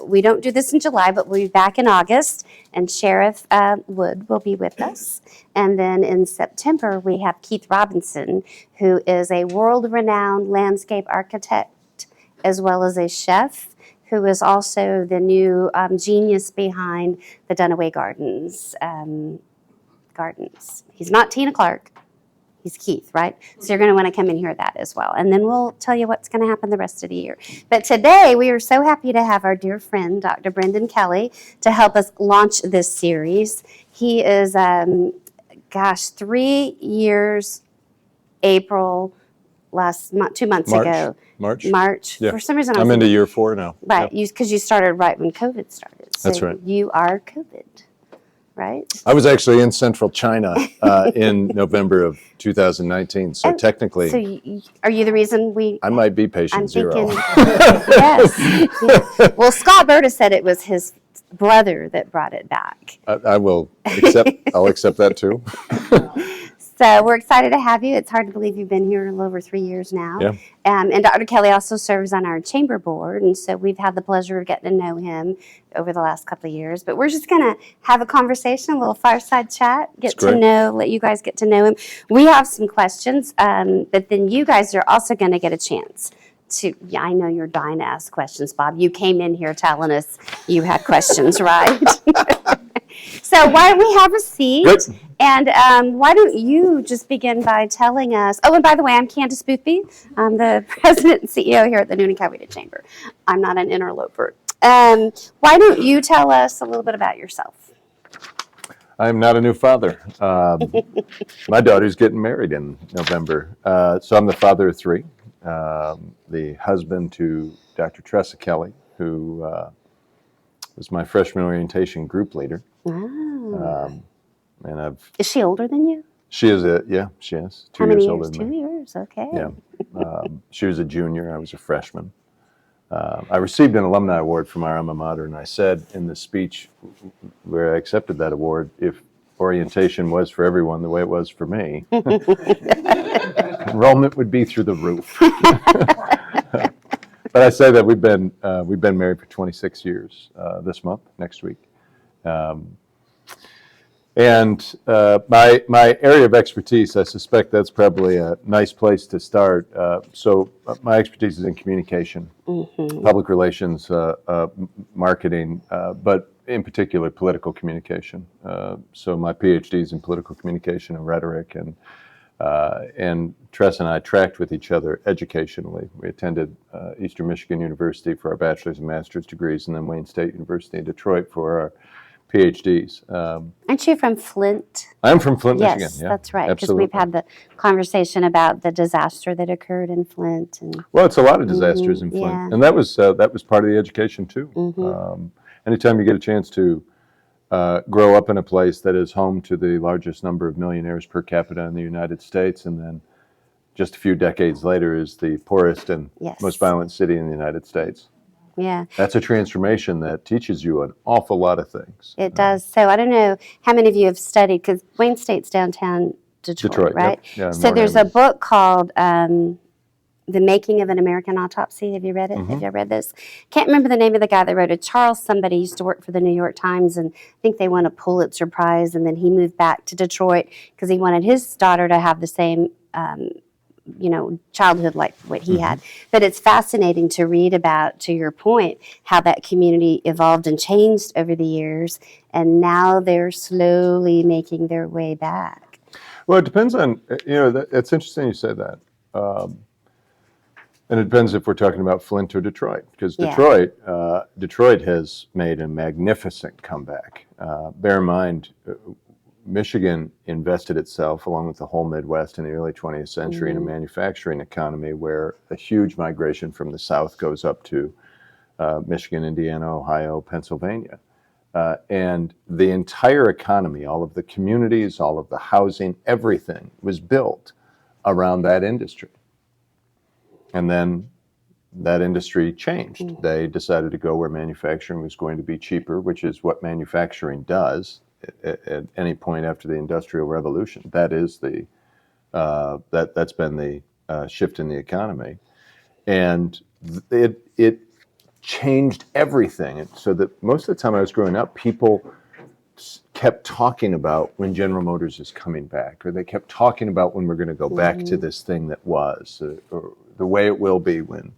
we don't do this in July, but we'll be back in August, and Sheriff Wood will be with us. And then in September, we have Keith Robinson, who is a world-renowned landscape architect as well as a chef, who is also the new genius behind the Dunaway Gardens. He's not Tina Clark. He's Keith, right? So you're going to want to come and hear that as well. And then we'll tell you what's going to happen the rest of the year. But today, we are so happy to have our dear friend, Dr. Brendan Kelly, to help us launch this series. He is, 3 years, April, 2 months ago. March. Yeah. For some reason, I'm into year 4 now. Right, because you started right when COVID started. So that's right. You are COVID, right? I was actually in central China in November of 2019, so technically... So are you the reason I might be patient zero. Yes. Well, Scott Berta said it was his brother that brought it back. I'll accept that too. So we're excited to have you. It's hard to believe you've been here a little over 3 years now. Yeah. And Dr. Kelly also serves on our chamber board, and so we've had the pleasure of getting to know him over the last couple of years. But we're just going to have a conversation, a little fireside chat, let you guys get to know him. We have some questions, but then you guys are also going to get a chance to, I know you're dying to ask questions, Bob. You came in here telling us you had questions, right? So why don't we have a seat? Good. And why don't you just begin by telling us, oh, and by the way, I'm Candace Boothby. I'm the president and CEO here at the Noonan Coweta Chamber. I'm not an interloper. Why don't you tell us a little bit about yourself? I'm not a new father. My daughter's getting married in November. So I'm the father of 3, the husband to Dr. Tressa Kelly, who was my freshman orientation group leader. Wow. And is she older than you? She is she is 2 How many years older than me. 2 years, okay. Yeah. She was a junior, I was a freshman. I received an alumni award from our alma mater, and I said in the speech where I accepted that award, if orientation was for everyone the way it was for me, enrollment would be through the roof. But I say that we've been married for 26 years this month, next week. And my area of expertise, I suspect that's probably a nice place to start. So my expertise is in communication, public relations, marketing, but in particular political communication. So my PhD is in political communication and rhetoric, and Tress and I tracked with each other educationally. We attended Eastern Michigan University for our bachelor's and master's degrees, and then Wayne State University in Detroit for our PhDs. Aren't you from Flint? I'm from Flint, Michigan. Yes, Yeah, that's right, because we've had the conversation about the disaster that occurred in Flint. Well, it's a lot of disasters in Flint, yeah. and that was part of the education too. Anytime you get a chance to grow up in a place that is home to the largest number of millionaires per capita in the United States, and then just a few decades later is the poorest and most violent city in the United States. Yeah. That's a transformation that teaches you an awful lot of things. It does. So I don't know how many of you have studied, because Wayne State's downtown Detroit, right? Yep. Yeah, so there's a book called The Making of an American Autopsy. Have you read it? Have you read this? Can't remember the name of the guy that wrote it. Charles somebody used to work for the New York Times, and I think they won a Pulitzer Prize, and then he moved back to Detroit because he wanted his daughter to have the same childhood like what he had. But it's fascinating to read about, to your point, how that community evolved and changed over the years, and now they're slowly making their way back. Well, it depends on, it's interesting you say that. And it depends if we're talking about Flint or Detroit, because Detroit has made a magnificent comeback. Bear in mind, Michigan invested itself, along with the whole Midwest in the early 20th century, in a manufacturing economy where a huge migration from the South goes up to Michigan, Indiana, Ohio, Pennsylvania. And the entire economy, all of the communities, all of the housing, everything was built around that industry. And then that industry changed. They decided to go where manufacturing was going to be cheaper, which is what manufacturing does at any point after the Industrial Revolution. That is that's been the shift in the economy, and it changed everything. And so that most of the time I was growing up, people kept talking about when General Motors is coming back, or they kept talking about when we're going to go back to this thing that was, or the way it will be when,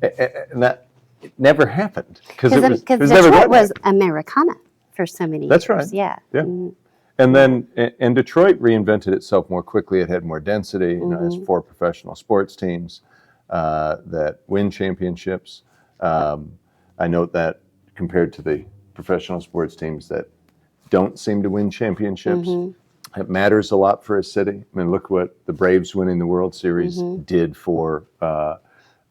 and that it never happened because it was never Detroit was Americana for so many years. That's right. Yeah. Yeah. And then, and Detroit reinvented itself more quickly. It had more density. You know, it has 4 professional sports teams that win championships. I note that compared to the professional sports teams that don't seem to win championships, it matters a lot for a city. I mean, look what the Braves winning the World Series did for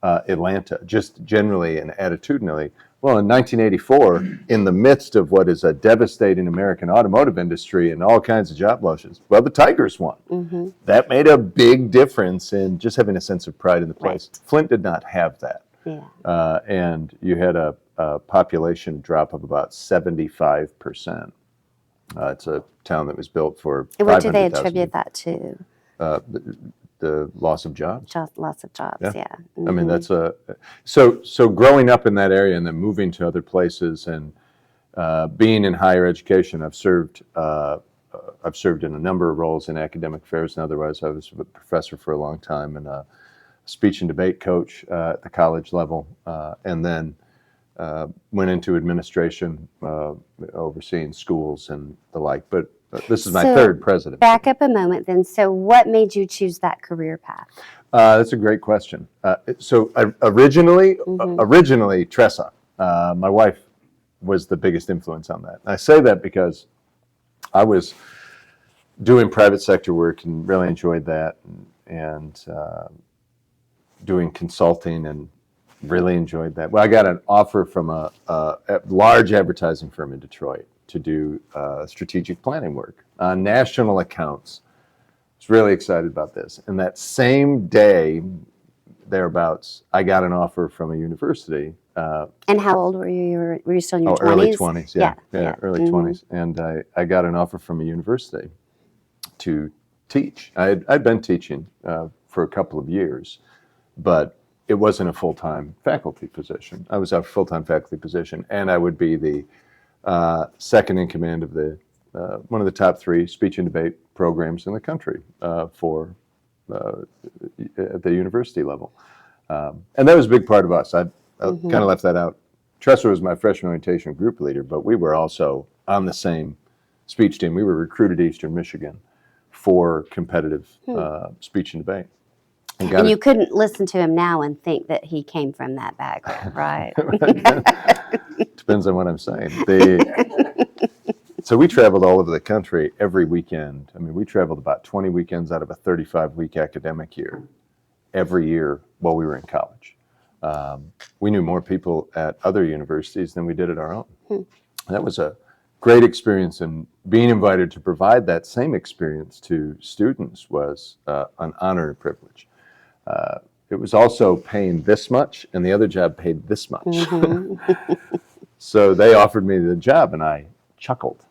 Atlanta, just generally and attitudinally. Well, in 1984, in the midst of what is a devastating American automotive industry and all kinds of job losses, well, the Tigers won. That made a big difference in just having a sense of pride in the place. Right. Flint did not have that. Yeah. And you had a population drop of about 75%. It's a town that was built for 500,000. What do they attribute that to? The loss of jobs. Lots of jobs, yeah. I mean, that's so growing up in that area and then moving to other places and being in higher education, I've served in a number of roles in academic affairs and otherwise. I was a professor for a long time and a speech and debate coach at the college level, and then went into administration, overseeing schools and the like. But this is my third presidency. Back up a moment then. So what made you choose that career path? That's a great question. So originally Tressa, my wife, was the biggest influence on that. And I say that because I was doing private sector work and really enjoyed that, and doing consulting and really enjoyed that. Well, I got an offer from a large advertising firm in Detroit to do strategic planning work on national accounts. I was really excited about this. And that same day, thereabouts, I got an offer from a university. And how old were you? Were you still in your 20s? Early 20s, yeah, early 20s. And I got an offer from a university to teach. I'd been teaching for a couple of years, but it wasn't a full-time faculty position. I was a full-time faculty position, and I would be the second in command of the one of the top 3 speech and debate programs in the country for at the university level. And that was a big part of us. I kind of left that out. Tressa was my freshman orientation group leader, but we were also on the same speech team. We were recruited to Eastern Michigan for competitive speech and debate. And you couldn't listen to him now and think that he came from that background, right? Depends on what I'm saying. So we traveled all over the country every weekend. I mean, we traveled about 20 weekends out of a 35-week academic year every year while we were in college. We knew more people at other universities than we did at our own. That was a great experience, and being invited to provide that same experience to students was an honor and privilege. It was also paying this much, and the other job paid this much. So they offered me the job, and I chuckled.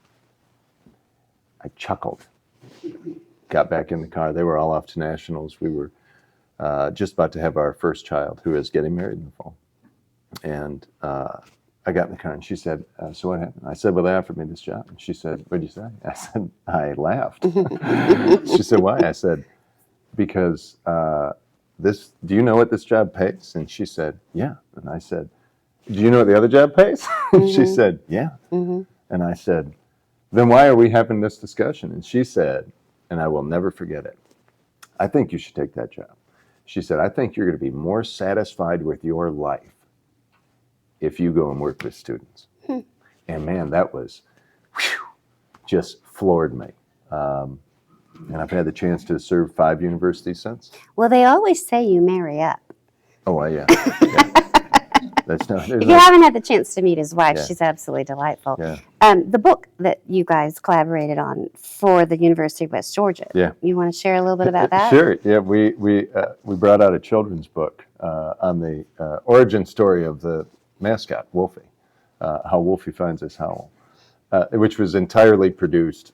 Got back in the car. They were all off to nationals. We were just about to have our first child, who is getting married in the fall. And I got in the car, and she said, so what happened? I said, well, they offered me this job. And she said, what did you say? I said, I laughed. She said, why? I said, because do you know what this job pays? And she said, yeah. And I said, do you know what the other job pays? And she said, yeah. And I said, then why are we having this discussion? And she said, and I will never forget it, I think you should take that job. She said, I think you're going to be more satisfied with your life if you go and work with students. And man, that was just floored me. And I've had the chance to serve 5 universities since. Well, they always say you marry up. Oh, yeah. That's not. If you haven't had the chance to meet his wife, she's absolutely delightful. Yeah. The book that you guys collaborated on for the University of West Georgia. Yeah. You want to share a little bit about that? Sure. Yeah, we brought out a children's book on the origin story of the mascot, Wolfie, how Wolfie finds his howl, which was entirely produced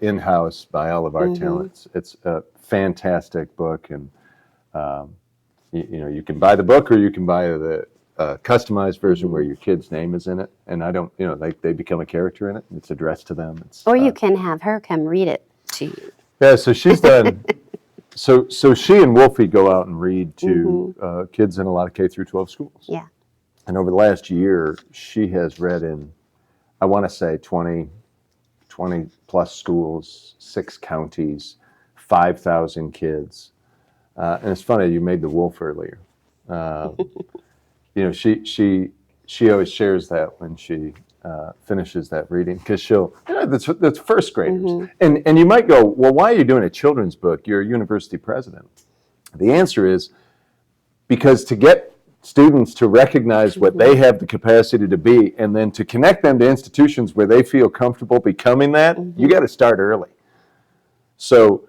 in-house by all of our talents. It's a fantastic book, and you can buy the book or you can buy a customized version where your kid's name is in it, and I don't, like they become a character in it. It's addressed to them. Or you can have her come read it to you. Yeah, so she's done. So she and Wolfie go out and read to kids in a lot of K through 12 schools. Yeah. And over the last year, she has read in, I want to say 20 plus schools, 6 counties, 5,000 kids. And it's funny, you made the wolf earlier. She always shares that when she finishes that reading, because that's first graders. And you might go, well, why are you doing a children's book? You're a university president. The answer is because to get students to recognize what they have the capacity to be, and then to connect them to institutions where they feel comfortable becoming that, you got to start early. So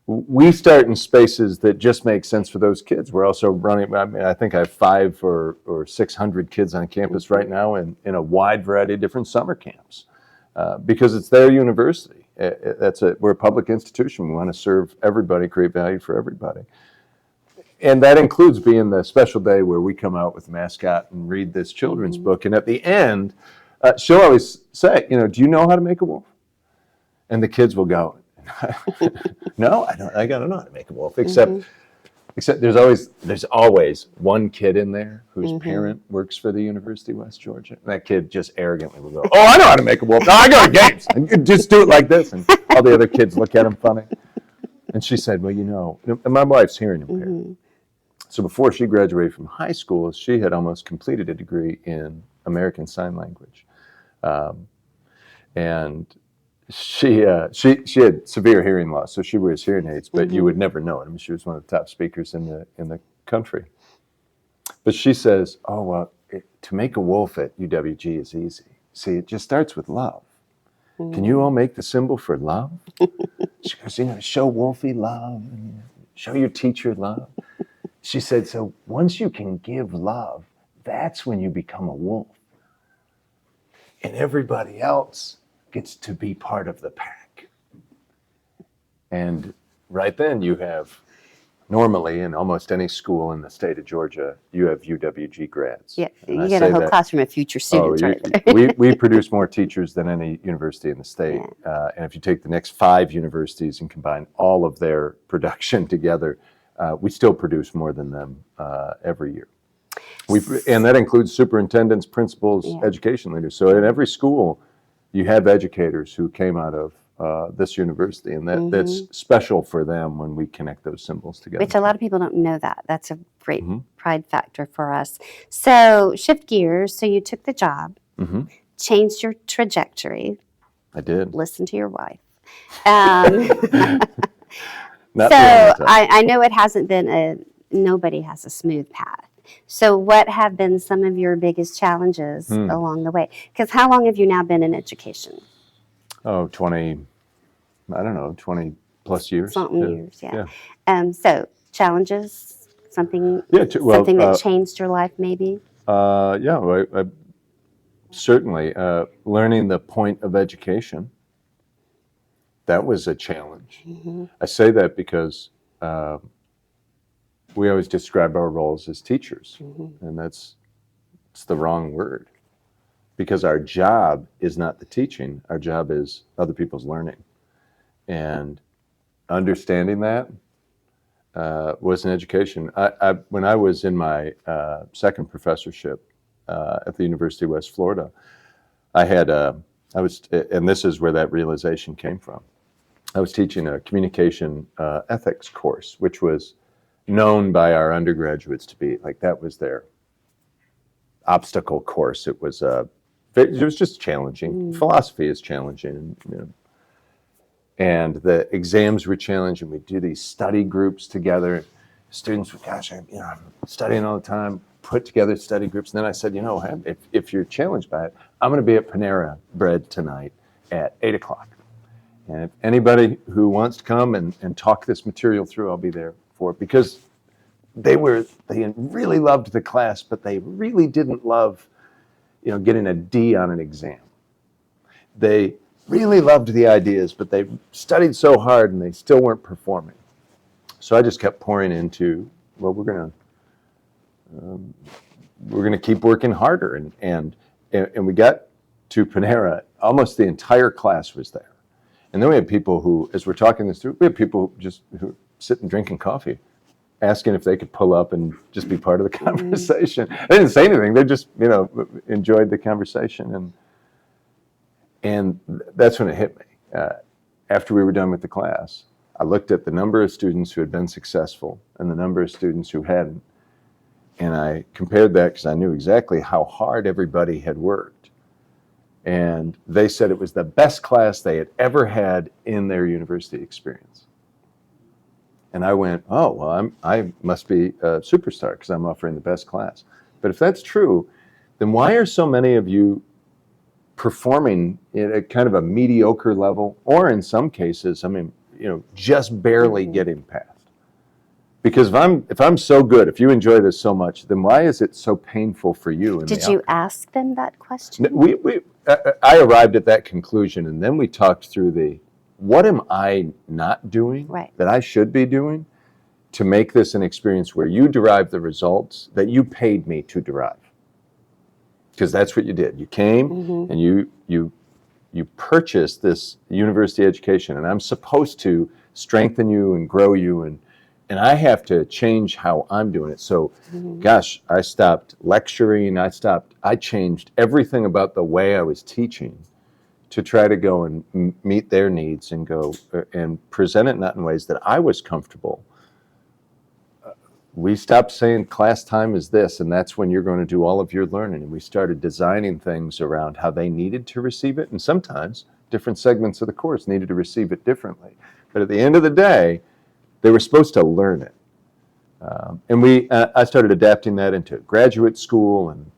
we start in spaces that just make sense for those kids. We're also running, I think I have 500 or 600 kids on campus right now in a wide variety of different summer camps, because it's their university. We're a public institution. We want to serve everybody, create value for everybody. And that includes being the special day where we come out with the mascot and read this children's book. And at the end, she'll always say, do you know how to make a wolf? And the kids will go, no, I don't know how to make a wolf, except there's always one kid in there whose parent works for the University of West Georgia. And that kid just arrogantly will go, oh, I know how to make a wolf. No, I go to games. And just do it like this. And all the other kids look at him funny. And she said, well, and my wife's hearing impaired. So before she graduated from high school, she had almost completed a degree in American Sign Language. And she had severe hearing loss, so she wears hearing aids, but you would never know it. I mean, she was one of the top speakers in the country. But she says, oh, well, to make a wolf at UWG is easy. See, it just starts with love. Can you all make the symbol for love? She goes, show Wolfie love, and show your teacher love. She said, so once you can give love, that's when you become a wolf. And everybody else gets to be part of the pack. And right then you have, normally in almost any school in the state of Georgia, you have UWG grads. Yeah, you get a whole classroom of future students right there. we produce more teachers than any university in the state. Yeah. And if you take the next 5 universities and combine all of their production together, we still produce more than them every year. And that includes superintendents, principals, education leaders. So in every school, you have educators who came out of this university, and that's special for them when we connect those symbols together. Which a lot of people don't know that. That's a great pride factor for us. So shift gears. So you took the job, changed your trajectory. I did. Listen to your wife. I know it hasn't been nobody has a smooth path. So what have been some of your biggest challenges along the way? Because how long have you now been in education? Oh, 20 plus years. Years, yeah. So challenges, something that changed your life maybe? I certainly. Learning the point of education, that was a challenge. I say that because we always describe our roles as teachers, and it's the wrong word, because our job is not the teaching. Our job is other people's learning, and understanding that was an education. When I was in my second professorship at the University of West Florida, and this is where that realization came from. I was teaching a communication ethics course, which was known by our undergraduates to be like, that was their obstacle course. It was just challenging. Philosophy is challenging, and the exams were challenging. We do these study groups together. Students would, I'm studying all the time, put together study groups. And then I said, if you're challenged by it, I'm going to be at Panera Bread tonight at 8:00. And if anybody who wants to come and talk this material through, I'll be there for it. Because they really loved the class, but they really didn't love, getting a D on an exam. They really loved the ideas, but they studied so hard and they still weren't performing. So I just kept pouring into, we're going to we're going to keep working harder. And we got to Panera, almost the entire class was there. And then we had people who, as we're talking this through, we had people who sitting drinking coffee, asking if they could pull up and just be part of the conversation. They didn't say anything. They just, enjoyed the conversation. And that's when it hit me. After we were done with the class, I looked at the number of students who had been successful and the number of students who hadn't. And I compared that because I knew exactly how hard everybody had worked. And they said it was the best class they had ever had in their university experience. And I went, oh, well, I must be a superstar because I'm offering the best class. But if that's true, then why are so many of you performing at a kind of a mediocre level, or in some cases, just barely getting past? Because if I'm so good, if you enjoy this so much, then why is it so painful for you? Did you ask them that question? I arrived at that conclusion, and then we talked through what am I not doing that I should be doing to make this an experience where you derive the results that you paid me to derive? Because that's what you did. You came and you purchased this university education, and I'm supposed to strengthen you and grow you, and I have to change how I'm doing it. So, gosh, I stopped lecturing. I changed everything about the way I was teaching to try to go and meet their needs and go and present it not in ways that I was comfortable. We stopped saying class time is this, and that's when you're going to do all of your learning. And we started designing things around how they needed to receive it. And sometimes different segments of the course needed to receive it differently. But at the end of the day, they were supposed to learn it. And I started adapting that into graduate school. And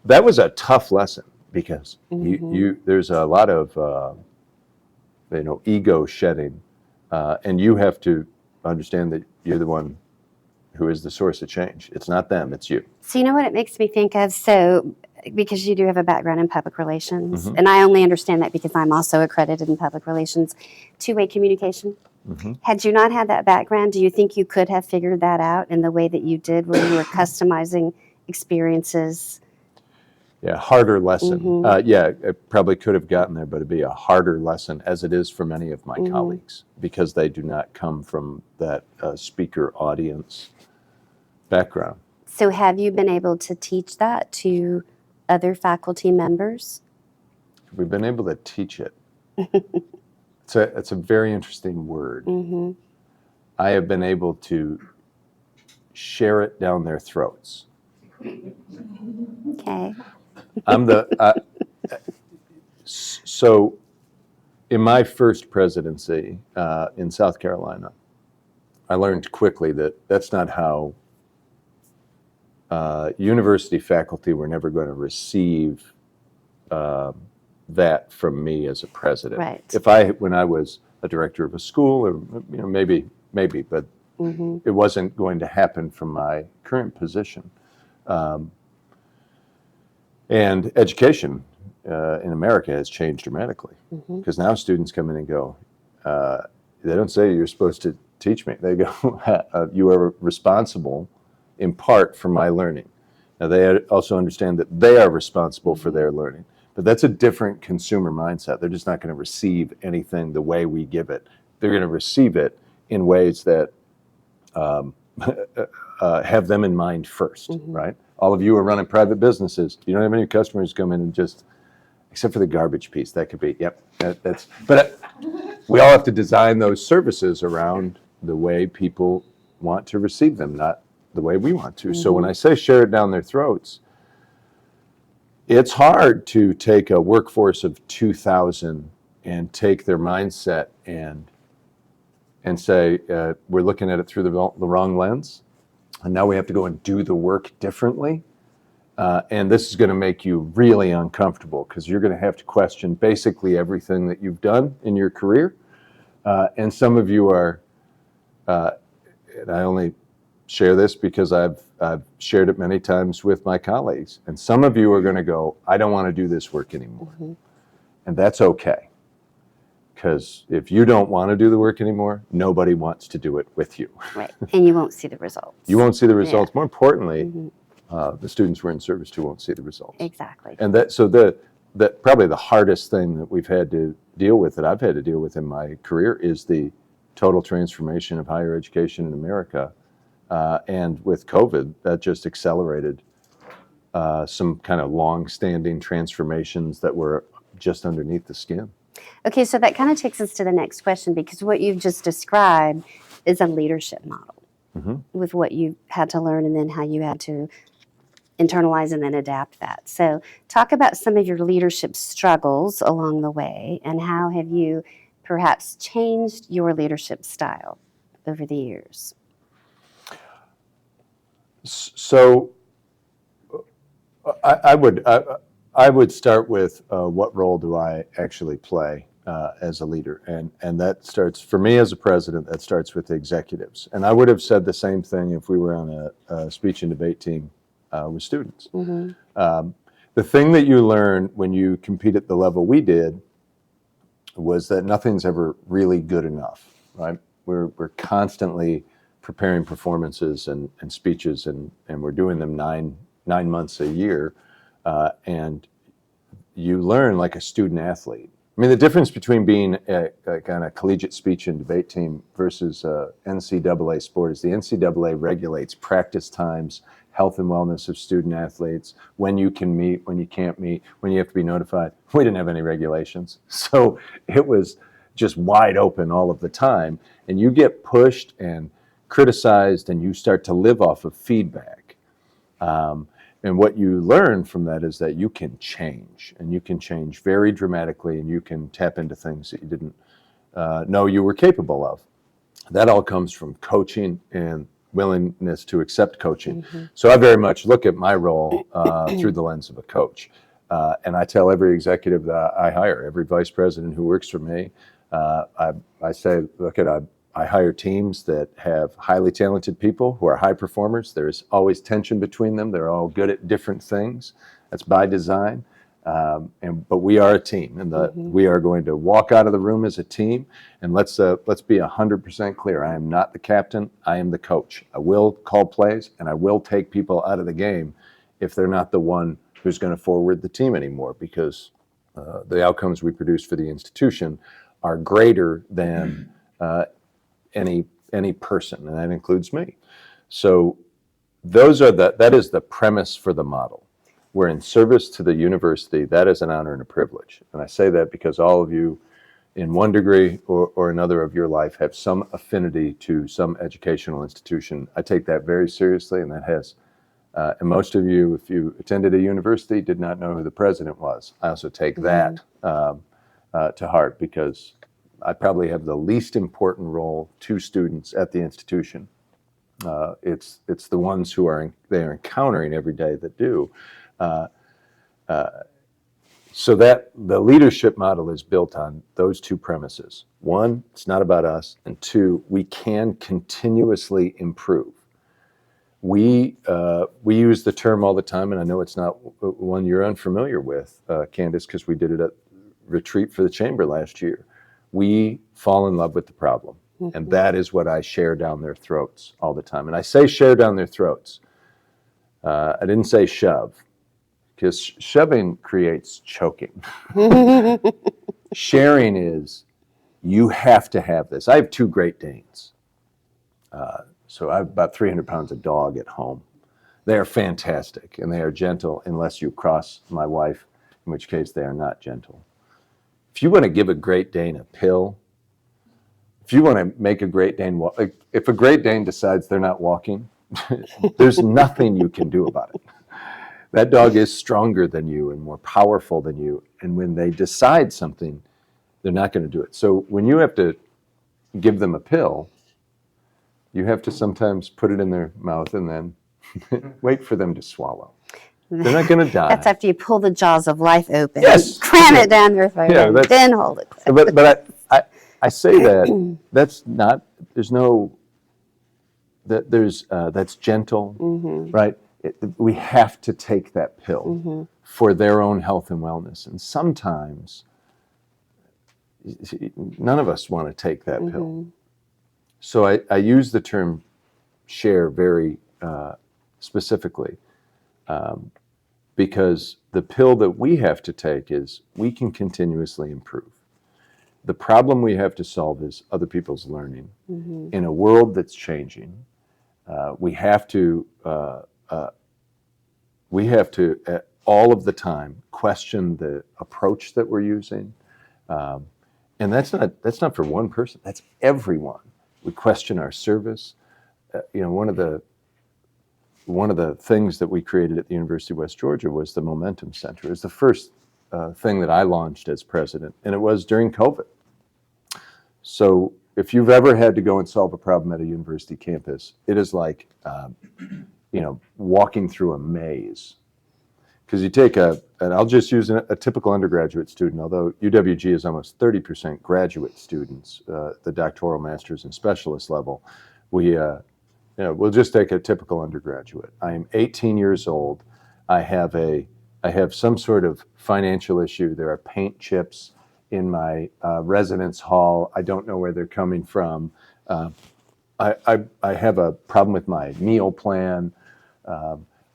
that was a tough lesson because there's a lot of ego shedding. And you have to understand that you're the one who is the source of change. It's not them, it's you. So you know what it makes me think of? So because you do have a background in public relations, and I only understand that because I'm also accredited in public relations, two-way communication. Had you not had that background, do you think you could have figured that out in the way that you did where you were customizing experiences? Yeah, harder lesson. Yeah, I probably could have gotten there, but it'd be a harder lesson, as it is for many of my colleagues, because they do not come from that speaker audience background. So have you been able to teach that to other faculty members? We've been able to teach it. It's a very interesting word. I have been able to share it down their throats. Okay. So in my first presidency in South Carolina, I learned quickly that that's not how university faculty were never going to receive that from me as a president. Right. When I was a director of a school, or maybe, but it wasn't going to happen from my current position. And education in America has changed dramatically because now students come in and go, they don't say you're supposed to teach me. They go, you are responsible in part for my learning. Now they also understand that they are responsible for their learning, but that's a different consumer mindset. They're just not going to receive anything the way we give it. They're going to receive it in ways that have them in mind first, right? All of you are running private businesses. You don't have any customers come in and just, except for the garbage piece. That could be, but we all have to design those services around the way people want to receive them, not the way we want to. So when I say share it down their throats, it's hard to take a workforce of 2,000 and take their mindset and say, we're looking at it through the wrong lens. And now we have to go and do the work differently. And this is going to make you really uncomfortable because you're going to have to question basically everything that you've done in your career. And some of you are, and I only share this because I've shared it many times with my colleagues. And some of you are going to go, I don't want to do this work anymore. And that's okay. Because if you don't want to do the work anymore, nobody wants to do it with you. Right. And you won't see the results. You won't see the results. More importantly, the students we're in service to won't see the results. Exactly. And that probably the hardest thing that we've had to deal with, that I've had to deal with in my career, is the total transformation of higher education in America. And with COVID, that just accelerated some kind of long-standing transformations that were just underneath the skin. Okay, so that kind of takes us to the next question, because what you've just described is a leadership model with what you had to learn and then how you had to internalize and then adapt that. So talk about some of your leadership struggles along the way, and how have you perhaps changed your leadership style over the years? So I would start with what role do I actually play as a leader, and that starts, for me as a president, that starts with the executives. And I would have said the same thing if we were on a speech and debate team with students. The thing that you learn when you compete at the level we did was that nothing's ever really good enough, right? We're constantly preparing performances and speeches, and we're doing them nine months a year, and you learn like a student athlete. I mean, the difference between being a kind of collegiate speech and debate team versus NCAA sport is the NCAA regulates practice times, health and wellness of student athletes, when you can meet, when you can't meet, when you have to be notified. We didn't have any regulations. So it was just wide open all of the time. And you get pushed and criticized, and you start to live off of feedback. And what you learn from that is that you can change, and you can change very dramatically, and you can tap into things that you didn't know you were capable of. That all comes from coaching and willingness to accept coaching. So I very much look at my role through the lens of a coach. And I tell every executive that I hire, every vice president who works for me, I say, look, I hire teams that have highly talented people who are high performers. There's always tension between them. They're all good at different things. That's by design. But we are a team, and we are going to walk out of the room as a team. And let's be 100% clear. I am not the captain. I am the coach. I will call plays, and I will take people out of the game if they're not the one who's going to forward the team anymore, because the outcomes we produce for the institution are greater than any person, and that includes me. So that is the premise for the model. We're in service to the university. That is an honor and a privilege. And I say that because all of you, in one degree or another of your life, have some affinity to some educational institution. I take that very seriously, and that has, and most of you, if you attended a university, did not know who the president was. I also take that to heart, because I probably have the least important role to students at the institution. It's the ones who they are encountering every day that do. So that the leadership model is built on those two premises. One, it's not about us, and two, we can continuously improve. We use the term all the time, and I know it's not one you're unfamiliar with, Candace, because we did it at retreat for the chamber last year. We fall in love with the problem, and that is what I share down their throats all the time. And I say share down their throats. I didn't say shove, because shoving creates choking. Sharing is, you have to have this. I have 2 Great Danes. So I have about 300 pounds of dog at home. They are fantastic, and they are gentle unless you cross my wife, in which case they are not gentle. If you want to give a Great Dane a pill, if you want to make a Great Dane walk, if a Great Dane decides they're not walking, there's nothing you can do about it. That dog is stronger than you and more powerful than you. And when they decide something, they're not going to do it. So when you have to give them a pill, you have to sometimes put it in their mouth and then wait for them to swallow. They're not going to die. That's after you pull the jaws of life open, yes, cram it down their throat, and then hold it. But I say that's not. There's no. That's gentle, right? We have to take that pill for their own health and wellness, and sometimes none of us want to take that pill. So I use the term share very specifically. because the pill that we have to take is we can continuously improve. The problem we have to solve is other people's learning. In a world that's changing, we have to all of the time question the approach that we're using, and that's not for one person. That's everyone. We question our service. One of the things that we created at the University of West Georgia was the Momentum Center. It was the first thing that I launched as president, and it was during COVID. So if you've ever had to go and solve a problem at a university campus, it is like walking through a maze. Because you take and I'll just use a typical undergraduate student, although UWG is almost 30% graduate students, the doctoral, master's, and specialist level. We'll just take a typical undergraduate. I am 18 years old. I have some sort of financial issue. There are paint chips in my residence hall. I don't know where they're coming from. I have a problem with my meal plan.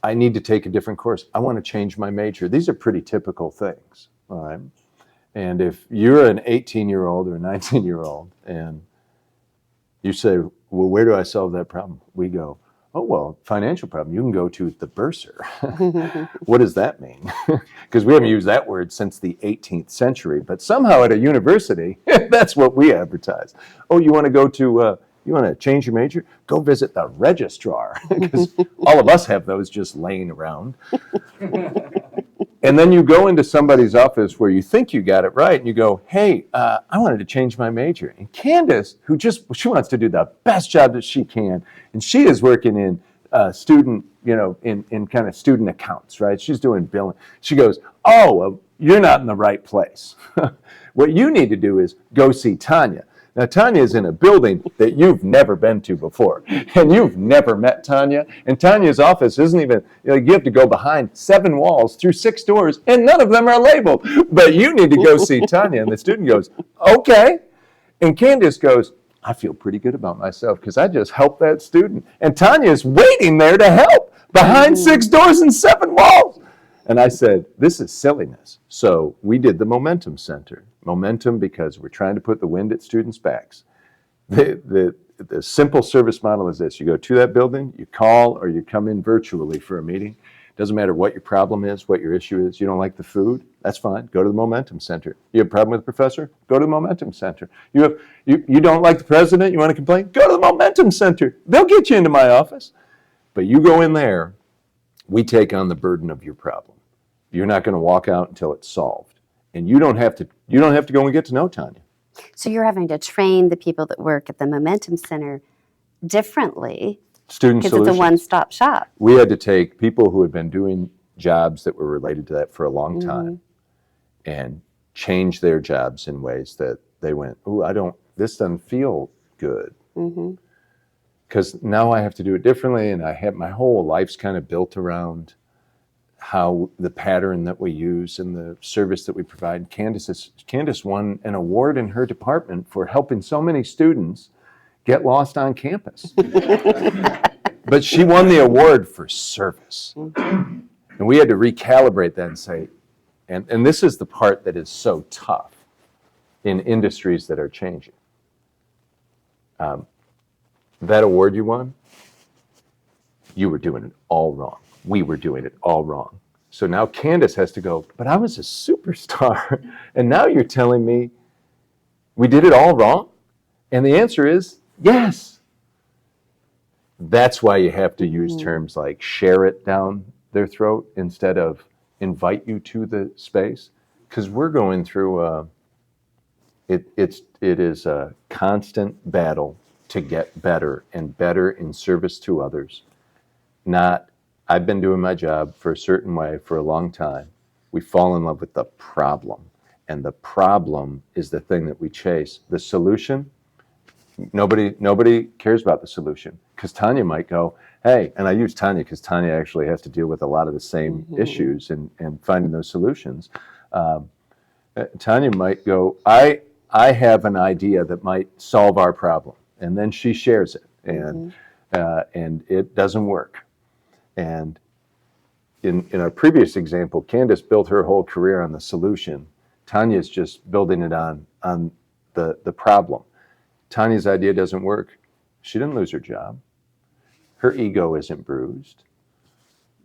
I need to take a different course. I want to change my major. These are pretty typical things, all right? And if you're an 18-year-old or a 19-year-old and you say, well, where do I solve that problem? We go, oh, well, financial problem. You can go to the bursar. What does that mean? Because we haven't used that word since the 18th century, but somehow at a university, that's what we advertise. Oh, you want to change your major? Go visit the registrar, because all of us have those just laying around. And then you go into somebody's office where you think you got it right, and you go, hey, I wanted to change my major. And Candace, she wants to do the best job that she can, and she is working in student, in kind of student accounts, right? She's doing billing. She goes, oh, well, you're not in the right place. What you need to do is go see Tanya. Now, Tanya is in a building that you've never been to before, and you've never met Tanya, and Tanya's office isn't even, you have to go behind 7 walls through 6 doors, and none of them are labeled, but you need to go see Tanya. And the student goes, okay. And Candace goes, I feel pretty good about myself because I just helped that student. And Tanya's waiting there to help behind 6 doors and 7 walls. And I said, this is silliness. So we did the Momentum Center. Momentum because we're trying to put the wind at students' backs. The simple service model is this. You go to that building, you call, or you come in virtually for a meeting. Doesn't matter what your problem is, what your issue is. You don't like the food? That's fine. Go to the Momentum Center. You have a problem with the professor? Go to the Momentum Center. You don't like the president? You want to complain? Go to the Momentum Center. They'll get you into my office. But you go in there, we take on the burden of your problem. You're not going to walk out until it's solved. And you don't have to go and get to know Tanya. So you're having to train the people that work at the Momentum Center differently. Student solutions. Because it's a one-stop shop. We had to take people who had been doing jobs that were related to that for a long time and change their jobs in ways that they went, this doesn't feel good. Because now I have to do it differently, and my whole life's kind of built around how the pattern that we use and the service that we provide. Candace won an award in her department for helping so many students get lost on campus. But she won the award for service. And we had to recalibrate that and say, and this is the part that is so tough in industries that are changing. That award you won, you were doing it all wrong. We were doing it all wrong. So now Candace has to go, but I was a superstar. And now you're telling me we did it all wrong? And the answer is yes. That's why you have to use terms like share it down their throat instead of invite you to the space. Because we're going through it is a constant battle to get better and better in service to others. I've been doing my job for a certain way for a long time. We fall in love with the problem, and the problem is the thing that we chase. The solution, nobody cares about the solution, because Tanya might go, hey, and I use Tanya because Tanya actually has to deal with a lot of the same issues and finding those solutions. Tanya might go, I have an idea that might solve our problem, and then she shares it, and it doesn't work. And in our previous example, Candace built her whole career on the solution. Tanya's just building it on the problem. Tanya's idea doesn't work. She didn't lose her job. Her ego isn't bruised.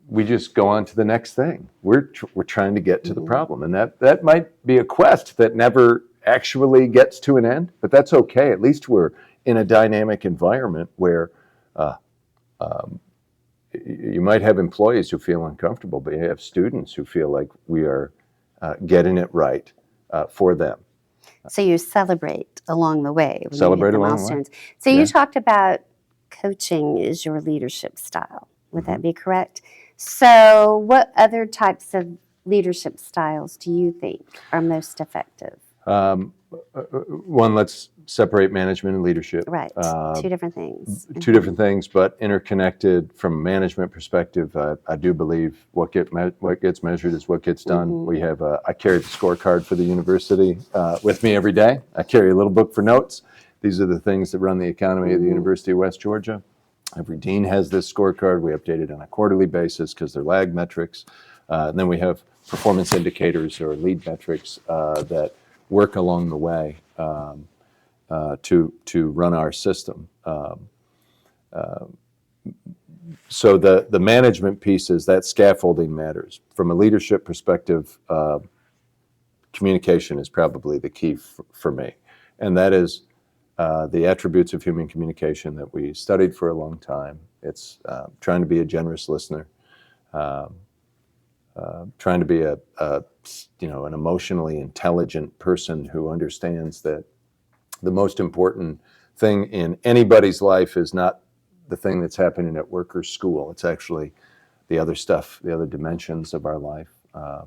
We just go on to the next thing. We're trying to get to the problem, and that might be a quest that never actually gets to an end, but that's okay. At least we're in a dynamic environment where you might have employees who feel uncomfortable, but you have students who feel like we are getting it right for them. So you celebrate along the way. When Celebrate you hit the along the way. milestones. So you talked about coaching is your leadership style. Would that be correct? So what other types of leadership styles do you think are most effective? One, let's separate management and leadership. Right, two different things. Two different things, but interconnected from a management perspective. I do believe what gets measured is what gets done. We have I carry the scorecard for the university with me every day. I carry a little book for notes. These are the things that run the economy of the University of West Georgia. Every dean has this scorecard. We update it on a quarterly basis because they're lag metrics. And then we have performance indicators or lead metrics that work along the way to run our system. So the management pieces, that scaffolding matters. From a leadership perspective, communication is probably the key for me. And that is the attributes of human communication that we studied for a long time. It's trying to be a generous listener, trying to be an emotionally intelligent person who understands that the most important thing in anybody's life is not the thing that's happening at work or school. It's actually the other stuff, the other dimensions of our life. I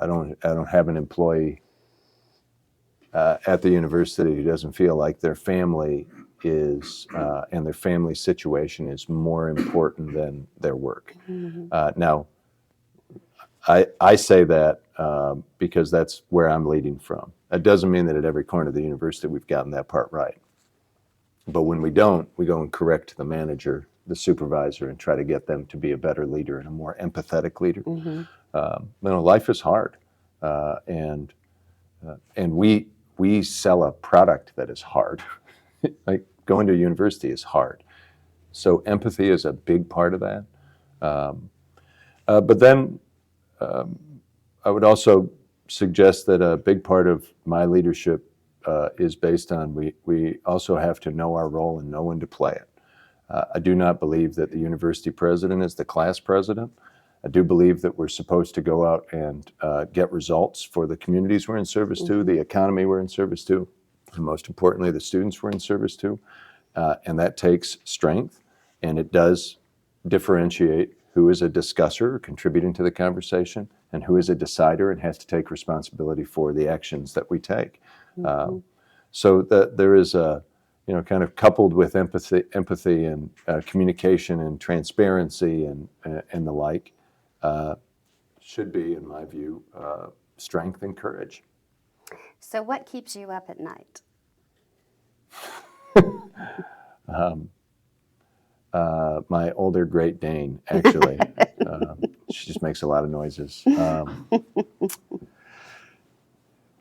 don't have an employee at the university who doesn't feel like their family is and their family situation is more important than their work. Now, I say that because that's where I'm leading from. That doesn't mean that at every corner of the university we've gotten that part right. But when we don't, we go and correct the manager, the supervisor, and try to get them to be a better leader and a more empathetic leader. Life is hard, and we sell a product that is hard. Like going to university is hard. So empathy is a big part of that. But then I would also suggest that a big part of my leadership is based on we also have to know our role and know when to play it. I do not believe that the university president is the class president. I do believe that we're supposed to go out and get results for the communities we're in service to, the economy we're in service to, and most importantly, the students we're in service to. And that takes strength, and it does differentiate who is a discusser, contributing to the conversation, and who is a decider and has to take responsibility for the actions that we take. So that there is a, kind of coupled with empathy and communication and transparency and the like, should be, in my view, strength and courage. So what keeps you up at night? My older Great Dane, actually. She just makes a lot of noises.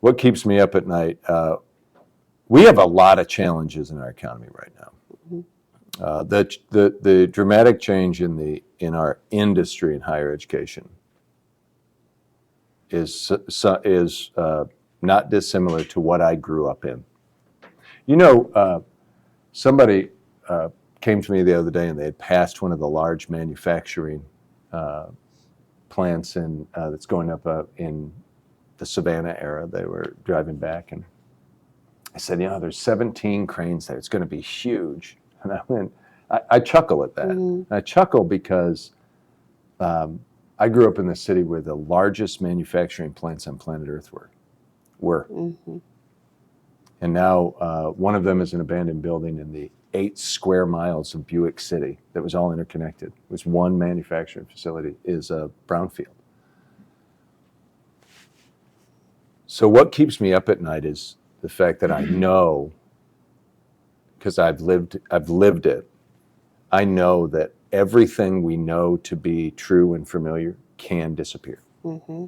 What keeps me up at night? We have a lot of challenges in our economy right now. The dramatic change in our industry in higher education is not dissimilar to what I grew up in. Somebody came to me the other day and they had passed one of the large manufacturing plants that's going up in the Savannah era. They were driving back and I said, there's 17 cranes there. It's going to be huge. And I chuckle at that. I chuckle because I grew up in the city where the largest manufacturing plants on planet Earth were. And now one of them is an abandoned building in the 8 square miles of Buick City that was all interconnected. It was one manufacturing facility, is a brownfield. So what keeps me up at night is the fact that I know, because I've lived it, I know that everything we know to be true and familiar can disappear. Mm-hmm.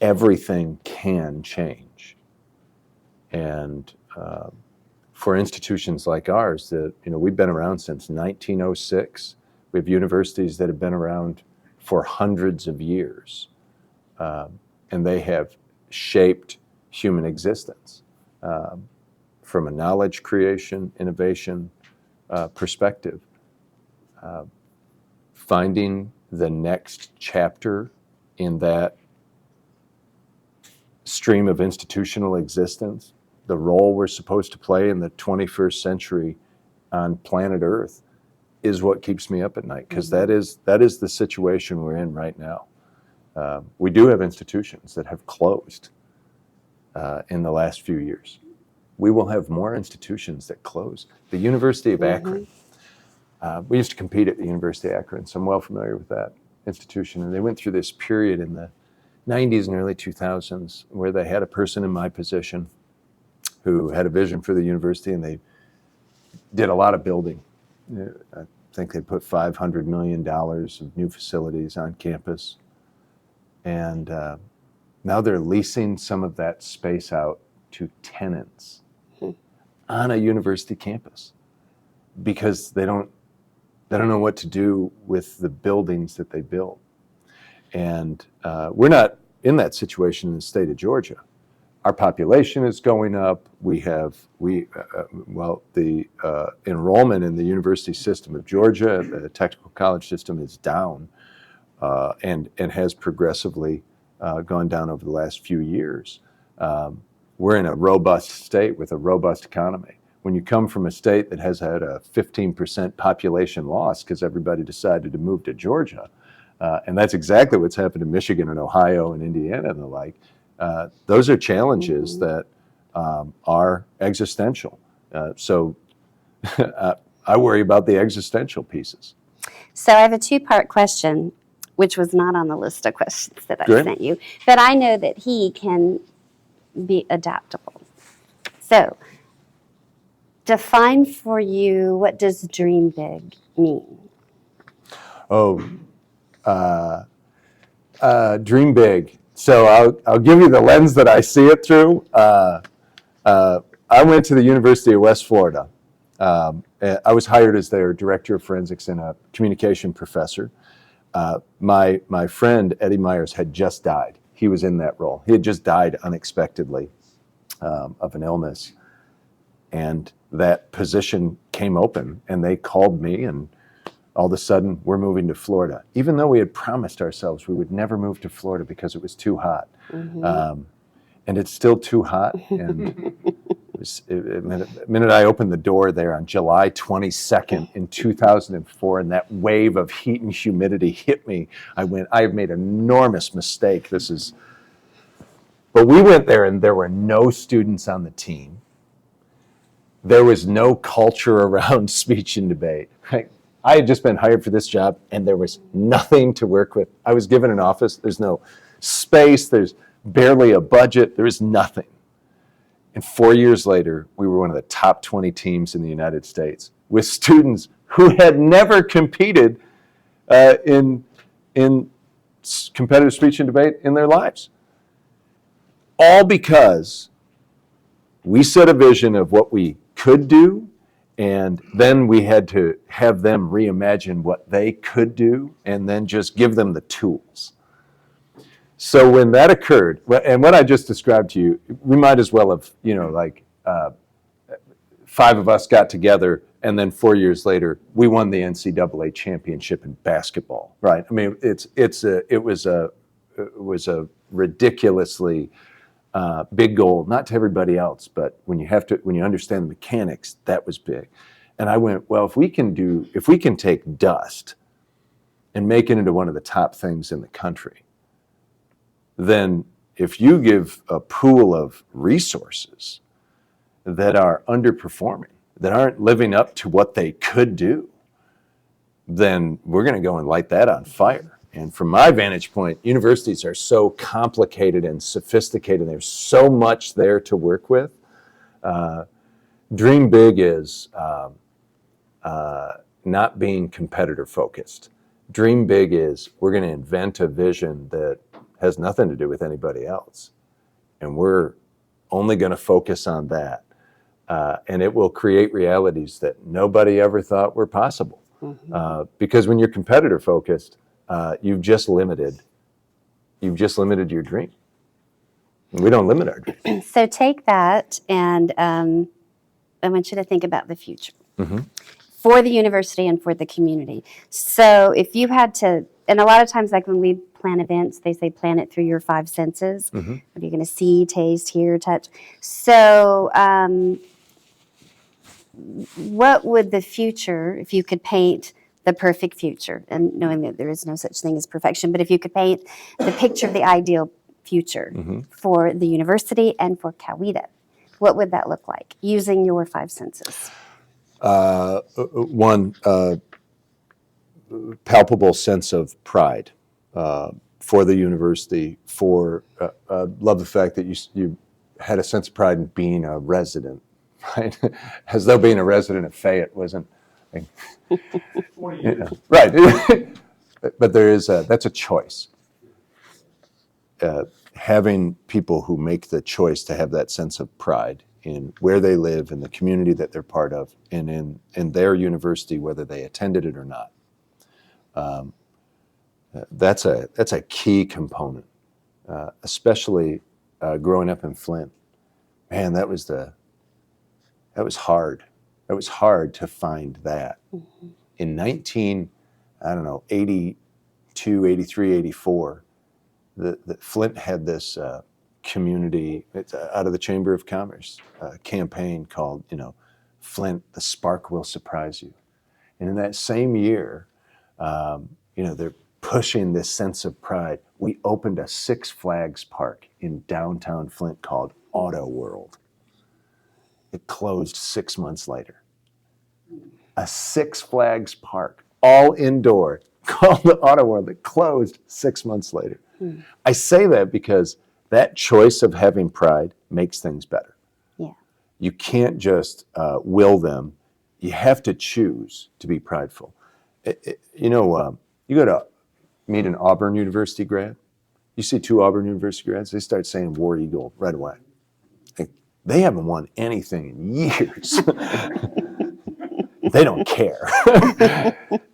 Everything can change. And for institutions like ours that, we've been around since 1906. We have universities that have been around for hundreds of years. And they have shaped human existence from a knowledge creation, innovation perspective. Finding the next chapter in that stream of institutional existence, the role we're supposed to play in the 21st century on planet Earth, is what keeps me up at night, because that is the situation we're in right now. We do have institutions that have closed in the last few years. We will have more institutions that close. The University of Akron, we used to compete at the University of Akron, so I'm well familiar with that institution. And they went through this period in the 90s and early 2000s where they had a person in my position who had a vision for the university, and they did a lot of building. I think they put $500 million of new facilities on campus. And now they're leasing some of that space out to tenants on a university campus because they don't know what to do with the buildings that they built. And we're not in that situation in the state of Georgia. Our population is going up. The enrollment in the university system of Georgia, the technical college system, is down and has progressively gone down over the last few years. We're in a robust state with a robust economy. When you come from a state that has had a 15% population loss because everybody decided to move to Georgia, and that's exactly what's happened in Michigan and Ohio and Indiana and the like, those are challenges that are existential. So I worry about the existential pieces. So I have a two-part question, which was not on the list of questions that I Great. sent you, but I know that he can be adaptable. So define for you, what does dream big mean? Dream big. So I'll give you the lens that I see it through. I went to the University of West Florida. I was hired as their director of forensics and a communication professor. My friend Eddie Myers had just died. He was in that role. He had just died unexpectedly of an illness. And that position came open, and they called me, and all of a sudden, we're moving to Florida, even though we had promised ourselves we would never move to Florida because it was too hot. Mm-hmm. And it's still too hot. And the minute I opened the door there on July 22nd in 2004, and that wave of heat and humidity hit me, I have made an enormous mistake. But we went there, and there were no students on the team. There was no culture around speech and debate. Right? I had just been hired for this job, and there was nothing to work with. I was given an office. There's no space. There's barely a budget. There is nothing. And 4 years later, we were one of the top 20 teams in the United States with students who had never competed in competitive speech and debate in their lives. All because we set a vision of what we could do, and then we had to have them reimagine what they could do and then just give them the tools. So when that occurred, and what I just described to you, we might as well have, five of us got together, and then 4 years later, we won the NCAA championship in basketball, right? I mean, it was a ridiculously big goal, not to everybody else, but when you understand the mechanics, that was big. And I went, well, if we can take dust and make it into one of the top things in the country, then if you give a pool of resources that are underperforming, that aren't living up to what they could do, then we're going to go and light that on fire. And from my vantage point, universities are so complicated and sophisticated. There's so much there to work with. Dream big is not being competitor focused. Dream big is we're going to invent a vision that has nothing to do with anybody else. And we're only going to focus on that. And it will create realities that nobody ever thought were possible. Because when you're competitor focused, you've just limited your dream. And we don't limit our dreams. So take that, and I want you to think about the future for the university and for the community. So if you had to, and a lot of times, like when we plan events, they say plan it through your 5 senses. What are you going to see, taste, hear, touch? So what would the future, if you could paint the perfect future, and knowing that there is no such thing as perfection, but if you could paint the picture of the ideal future for the university and for Coweta, what would that look like using your 5 senses? One, palpable sense of pride for the university. Love the fact that you had a sense of pride in being a resident, right? As though being a resident of Fayette wasn't like, right. But that's a choice. Having people who make the choice to have that sense of pride in where they live, in the community that they're part of, and in their university, whether they attended it or not. That's a key component, especially growing up in Flint. Man, that was hard. It was hard to find that. In 82, 83, 84, the Flint had this community out of the Chamber of Commerce campaign called, Flint, the spark will surprise you. And in that same year, they're pushing this sense of pride. We opened a Six Flags park in downtown Flint called Auto World. It closed 6 months later. A Six Flags park, all indoor, called the Auto World, that closed 6 months later. I say that because that choice of having pride makes things better. Yeah. You can't just will them. You have to choose to be prideful. You go to meet an Auburn University grad. You see 2 Auburn University grads, they start saying War Eagle right away. They haven't won anything in years. They don't care.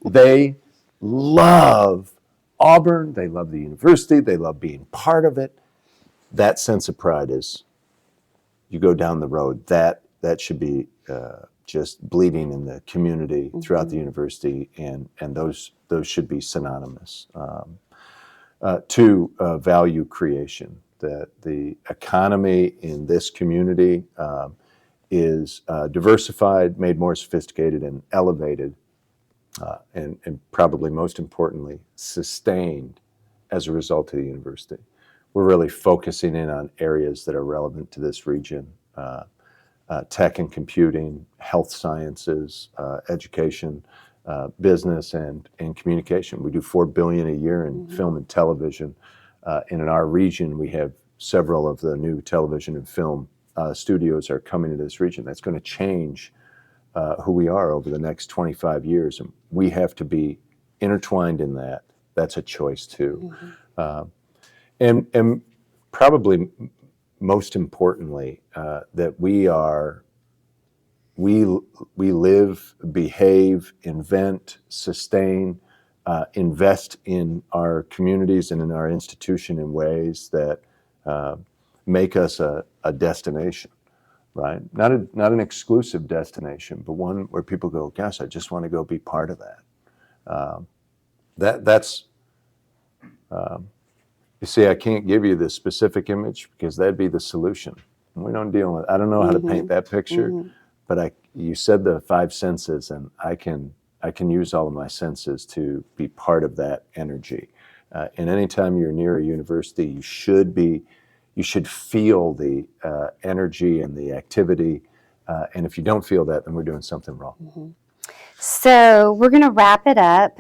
They love Auburn. They love the university. They love being part of it. That sense of pride is, you go down the road, that should be just bleeding in the community throughout the university, and those should be synonymous. 2, value creation. That the economy in this community is diversified, made more sophisticated, and elevated, and probably most importantly, sustained as a result of the university. We're really focusing in on areas that are relevant to this region: tech and computing, health sciences, education, business, and communication. We do $4 billion a year in film and television. And in our region, we have several of the new television and film studios are coming into this region. That's going to change who we are over the next 25 years. And we have to be intertwined in that. That's a choice too. And probably most importantly, that we live, behave, invent, sustain, invest in our communities and in our institution in ways that make us a destination, right? Not an exclusive destination, but one where people go, gosh, I just want to go be part of that. That's you see, I can't give you the specific image because that'd be the solution. We don't deal with. I don't know how to paint that picture, but you said the 5 senses, and I can use all of my senses to be part of that energy. And anytime you're near a university, you should feel the energy and the activity. And if you don't feel that, then we're doing something wrong. So we're going to wrap it up.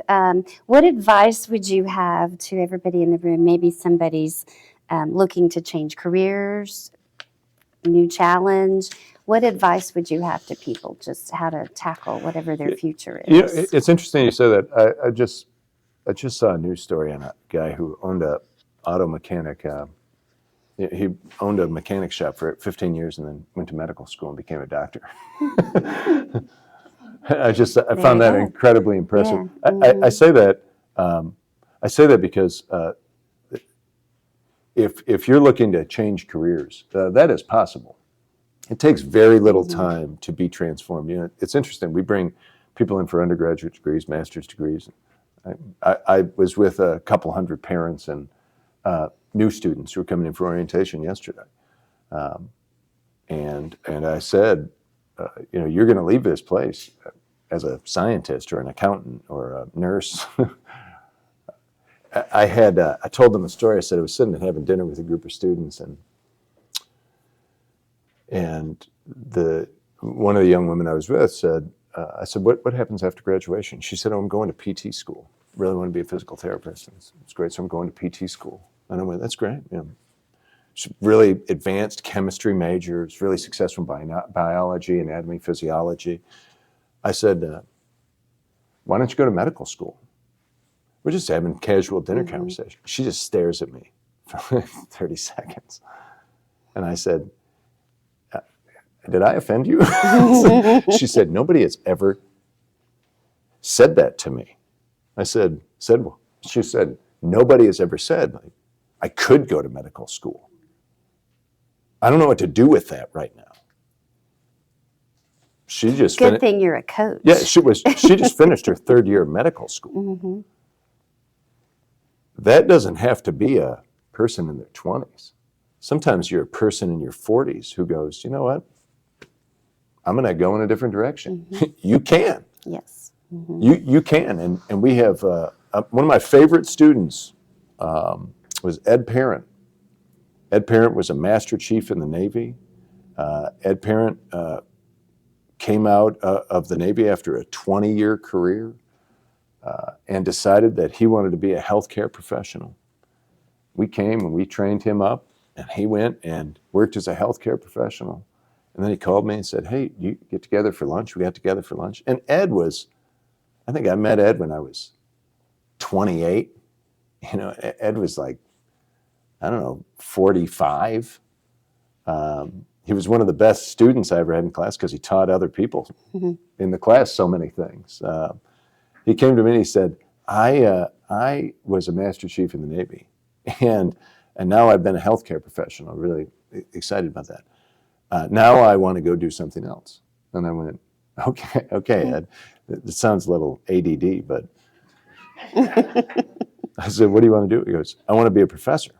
What advice would you have to everybody in the room? Maybe somebody's looking to change careers, new challenge. What advice would you have to people just how to tackle whatever their future is? It's interesting you say that. I just saw a news story on a guy who owned a auto mechanic. He owned a mechanic shop for 15 years and then went to medical school and became a doctor. I found that incredibly impressive. Yeah. Mm-hmm. I say that because if you're looking to change careers, that is possible. It takes very little time to be transformed. It's interesting. We bring people in for undergraduate degrees, master's degrees. I was with a couple hundred parents and new students who were coming in for orientation yesterday, and I said, you're going to leave this place as a scientist or an accountant or a nurse. I told them a story. I said I was sitting and having dinner with a group of students, and one of the young women I was with said, I said, what happens after graduation? She said, I'm going to PT school. Really want to be a physical therapist. And it's great, so I'm going to PT school. And I went, that's great. She's really advanced chemistry major. It's really successful in biology, anatomy, physiology. I said, why don't you go to medical school? We're just having casual dinner conversation. She just stares at me for 30 seconds. And I said, did I offend you? She said, nobody has ever said that to me. I said, well, she said, nobody has ever said, I could go to medical school. I don't know what to do with that right now. She just Good thing you're a coach. Yeah, she just finished her third year of medical school. Mm-hmm. That doesn't have to be a person in their 20s. Sometimes you're a person in your 40s who goes, you know what? I'm going to go in a different direction. Mm-hmm. You can. Yes. Mm-hmm. You can. And we have one of my favorite students was Ed Parent. Ed Parent was a Master Chief in the Navy. Ed Parent came out of the Navy after a 20-year career and decided that he wanted to be a healthcare professional. We came and we trained him up, and he went and worked as a healthcare professional. And then he called me and said, hey, you get together for lunch? We got together for lunch. And I think I met Ed when I was 28. Ed was like, I don't know, 45. He was one of the best students I ever had in class because he taught other people in the class so many things. He came to me and he said, I was a Master Chief in the Navy, and now I've been a healthcare professional. Really excited about that. Now I want to go do something else. And I went, okay, Ed. It sounds a little ADD, but I said, what do you want to do? He goes, I want to be a professor.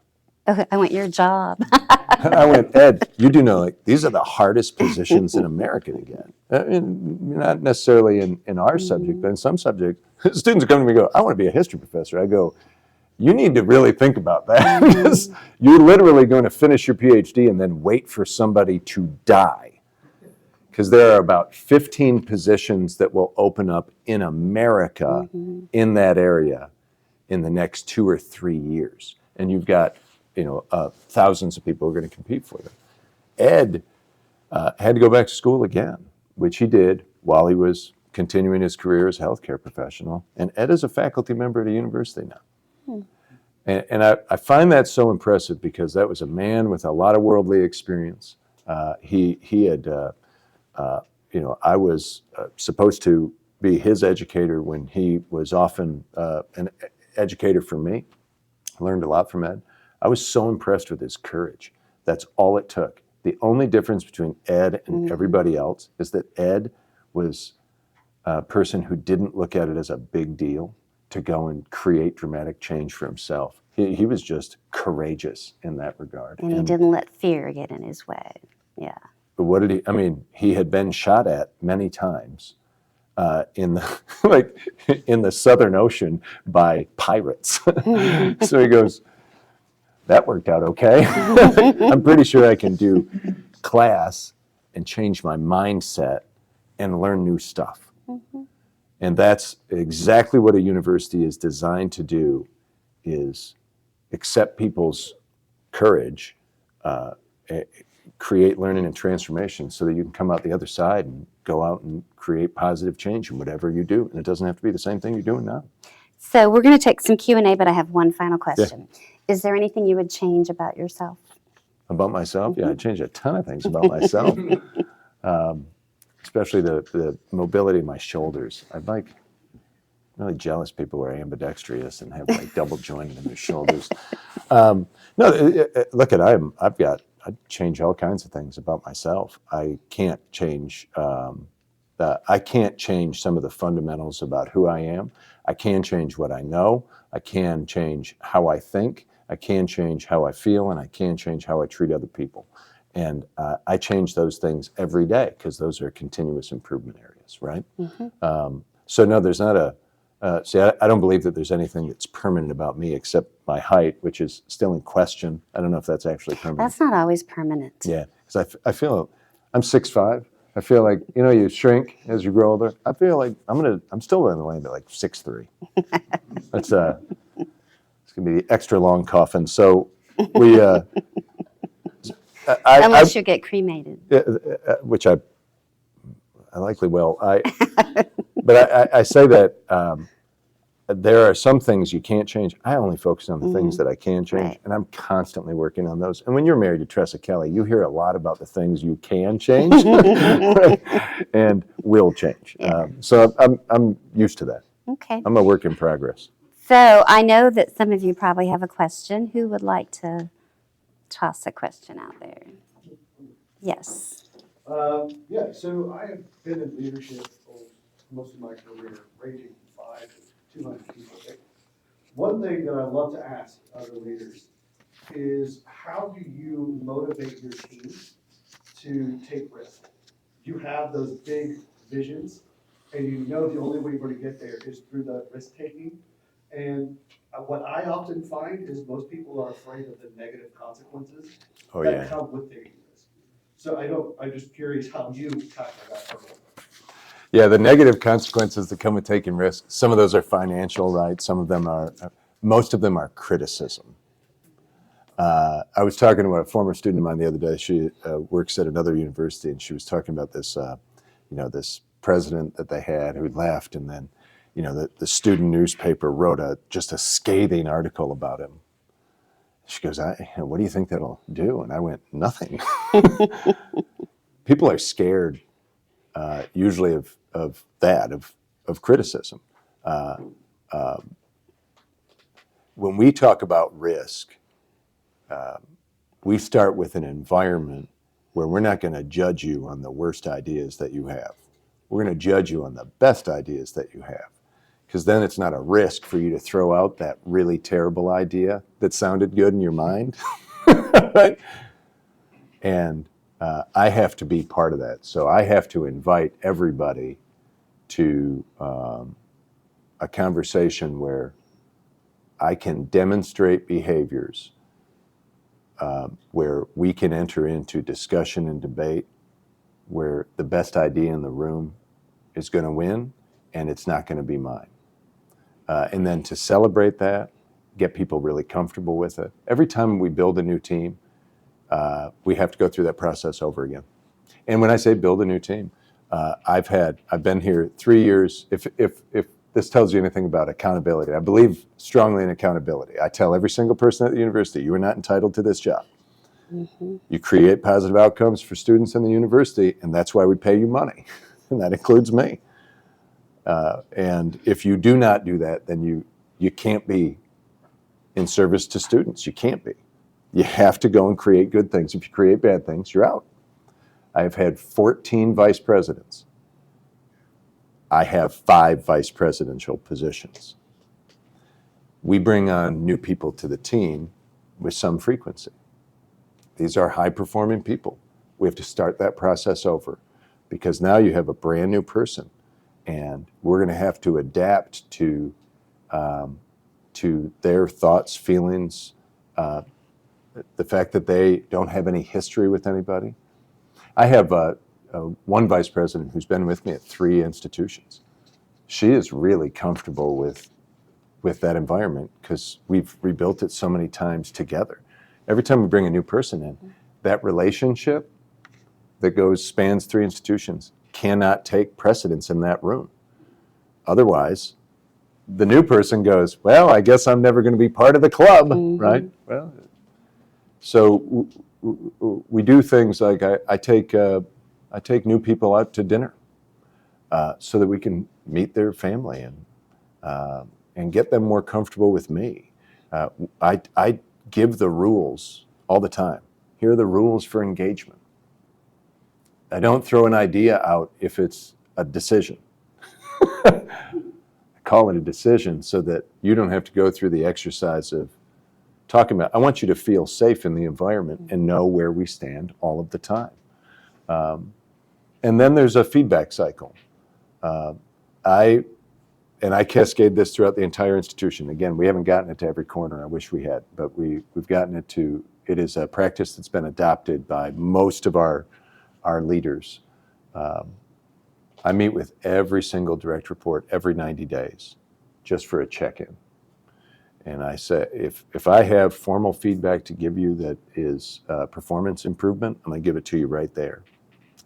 Okay, I want your job. I went, Ed, you do know, these are the hardest positions in America to get. Not necessarily in our subject, but in some subjects. Students come to me and go, I want to be a history professor. I go, you need to really think about that because you're literally going to finish your PhD and then wait for somebody to die. Because there are about 15 positions that will open up in America in that area in the next 2 or 3 years. And you've got thousands of people who are going to compete for them. Ed had to go back to school again, which he did while he was continuing his career as a healthcare professional. And Ed is a faculty member at a university now. And I find that so impressive because that was a man with a lot of worldly experience. He had, I was supposed to be his educator when he was often an educator for me. I learned a lot from Ed. I was so impressed with his courage. That's all it took. The only difference between Ed and everybody else is that Ed was a person who didn't look at it as a big deal to go and create dramatic change for himself. He was just courageous in that regard. And he didn't let fear get in his way. Yeah. But what did he had been shot at many times in the in the Southern Ocean by pirates. So he goes, that worked out okay. I'm pretty sure I can do class and change my mindset and learn new stuff. And that's exactly what a university is designed to do, is accept people's courage, create learning and transformation so that you can come out the other side and go out and create positive change in whatever you do. And it doesn't have to be the same thing you're doing now. So we're going to take some Q&A, but I have one final question. Yeah. Is there anything you would change about yourself? About myself? Yeah, I changed a ton of things about myself, especially the mobility of my shoulders. I'm really jealous people who are ambidextrous and have like double jointed in their shoulders. Look at I change all kinds of things about myself. I can't change some of the fundamentals about who I am. I can change what I know. I can change how I think. I can change how I feel, and I can change how I treat other people. And I change those things every day because those are continuous improvement areas, right? Mm-hmm. So no, there's not I don't believe that there's anything that's permanent about me except my height, which is still in question. I don't know if that's actually permanent. That's not always permanent. Yeah, because I feel I'm 6'5". I feel like, you shrink as you grow older. I feel like I'm still going to land at like 6'3". That's it's going to be the extra long coffin. So we unless you get cremated, which I likely will. But I say that there are some things you can't change. I only focus on the things that I can change, right. And I'm constantly working on those. And when you're married to Tressa Kelly, you hear a lot about the things you can change right? And will change. Yeah. So I'm used to that. Okay. I'm a work in progress. So I know that some of you probably have a question. Who would like to toss a question out there? Yes. So I have been in leadership most of my career, ranging from 5 to 200 people. One thing that I love to ask other leaders is, how do you motivate your team to take risks? You have those big visions, and the only way you're going to get there is through the risk taking. And what I often find is most people are afraid of the negative consequences that come with taking risks. So I'm just curious how you tackle that hurdle. Yeah, the negative consequences that come with taking risks, some of those are financial, right? Most of them are criticism. I was talking to a former student of mine the other day. She works at another university, and she was talking about this, this president that they had who left, and then, the student newspaper wrote just a scathing article about him. She goes, what do you think that'll do? And I went, nothing. People are scared, usually of criticism. When we talk about risk, we start with an environment where we're not going to judge you on the worst ideas that you have. We're going to judge you on the best ideas that you have. Because then it's not a risk for you to throw out that really terrible idea that sounded good in your mind. Right? And I have to be part of that. So I have to invite everybody to a conversation where I can demonstrate behaviors where we can enter into discussion and debate, where the best idea in the room is going to win, and it's not going to be mine. And then to celebrate that, get people really comfortable with it. Every time we build a new team, we have to go through that process over again. And when I say build a new team, I've been here 3 years. If this tells you anything about accountability, I believe strongly in accountability. I tell every single person at the university, you are not entitled to this job. Mm-hmm. You create positive outcomes for students in the university, and that's why we pay you money. And that includes me. And if you do not do that, then you can't be in service to students. You can't be. You have to go and create good things. If you create bad things, you're out. I've had 14 vice presidents. I have 5 vice presidential positions. We bring on new people to the team with some frequency. These are high-performing people. We have to start that process over because now you have a brand new person, and we're going to have to adapt to their thoughts, feelings, the fact that they don't have any history with anybody. I have one vice president who's been with me at 3 institutions. She is really comfortable with that environment because we've rebuilt it so many times together. Every time we bring a new person in, that relationship that spans 3 institutions cannot take precedence in that room. Otherwise, the new person goes, well, I guess I'm never going to be part of the club, right? Well, so we do things like I take new people out to dinner so that we can meet their family and get them more comfortable with me. I give the rules all the time. Here are the rules for engagement. I don't throw an idea out if it's a decision. I call it a decision so that you don't have to go through the exercise of talking about. I want you to feel safe in the environment and know where we stand all of the time. And then there's a feedback cycle. I cascade this throughout the entire institution. Again, we haven't gotten it to every corner. I wish we had, but we've gotten it to. It is a practice that's been adopted by most of our leaders. I meet with every single direct report every 90 days, just for a check-in. And I say, if I have formal feedback to give you that is performance improvement, I'm going to give it to you right there.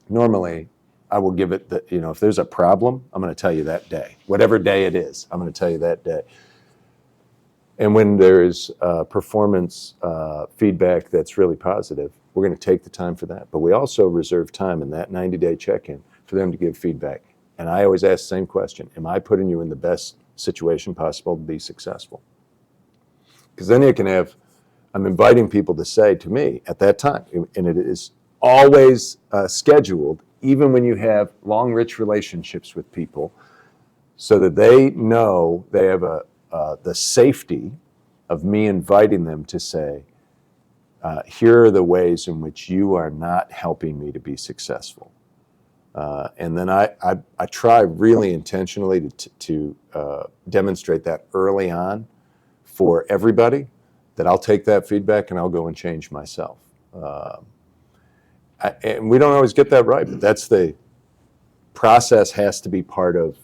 Normally, I will give it if there's a problem, I'm going to tell you that day. Whatever day it is, I'm going to tell you that day. And when there is performance feedback that's really positive, we're going to take the time for that. But we also reserve time in that 90-day check-in for them to give feedback. And I always ask the same question: am I putting you in the best situation possible to be successful? Because then I'm inviting people to say to me at that time, and it is always scheduled, even when you have long, rich relationships with people, so that they know they have the safety of me inviting them to say, here are the ways in which you are not helping me to be successful. And then I try really intentionally to demonstrate that early on for everybody, that I'll take that feedback and I'll go and change myself. And we don't always get that right, but that's the process. Has to be part of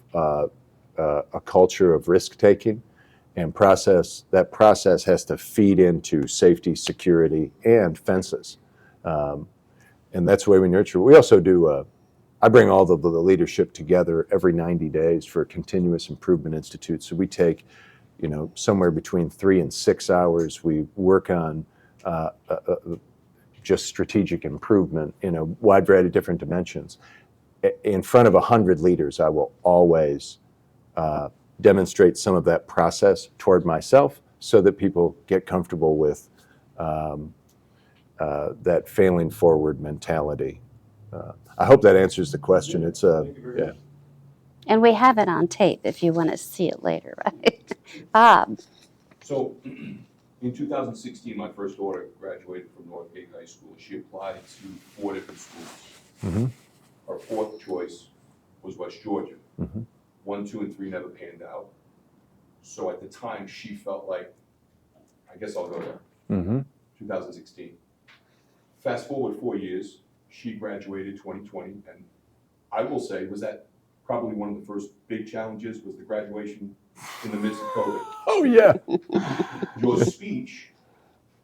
a culture of risk-taking, and that process has to feed into safety, security, and fences. And that's the way we nurture. We also do, I bring all the leadership together every 90 days for a continuous improvement institute. So we take, somewhere between 3 and 6 hours. We work on just strategic improvement in a wide variety of different dimensions. In front of 100 leaders, I will always demonstrate some of that process toward myself so that people get comfortable with that failing forward mentality. I hope that answers the question. It's yeah. And we have it on tape if you want to see it later, right? Bob. So in 2016, my first daughter graduated from Northgate High School. She applied to 4 different schools. Mm-hmm. Her 4th choice was West Georgia. Mm-hmm. 1, 2, and 3 never panned out. So at the time, she felt like, I guess I'll go there. Mm-hmm. 2016. Fast forward 4 years, she graduated 2020, and I will say, was that probably one of the first big challenges, was the graduation in the midst of COVID. Oh, yeah. Your speech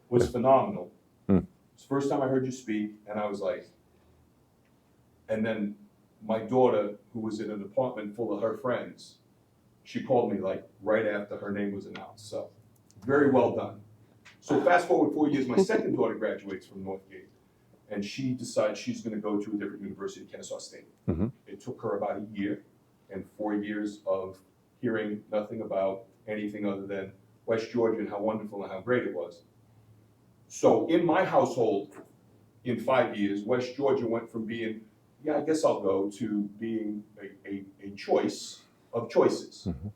was phenomenal. Mm. It's the first time I heard you speak, and I was like, and then my daughter, who was in an apartment full of her friends, she called me like right after her name was announced. So very well done. So fast forward 4 years, my second daughter graduates from Northgate, and she decides she's going to go to a different university, Kennesaw State. Mm-hmm. It took her about a year and 4 years of hearing nothing about anything other than West Georgia and how wonderful and how great it was. So in my household, in 5 years, West Georgia went from being, yeah, I guess I'll go, to being a choice of choices. Mm-hmm.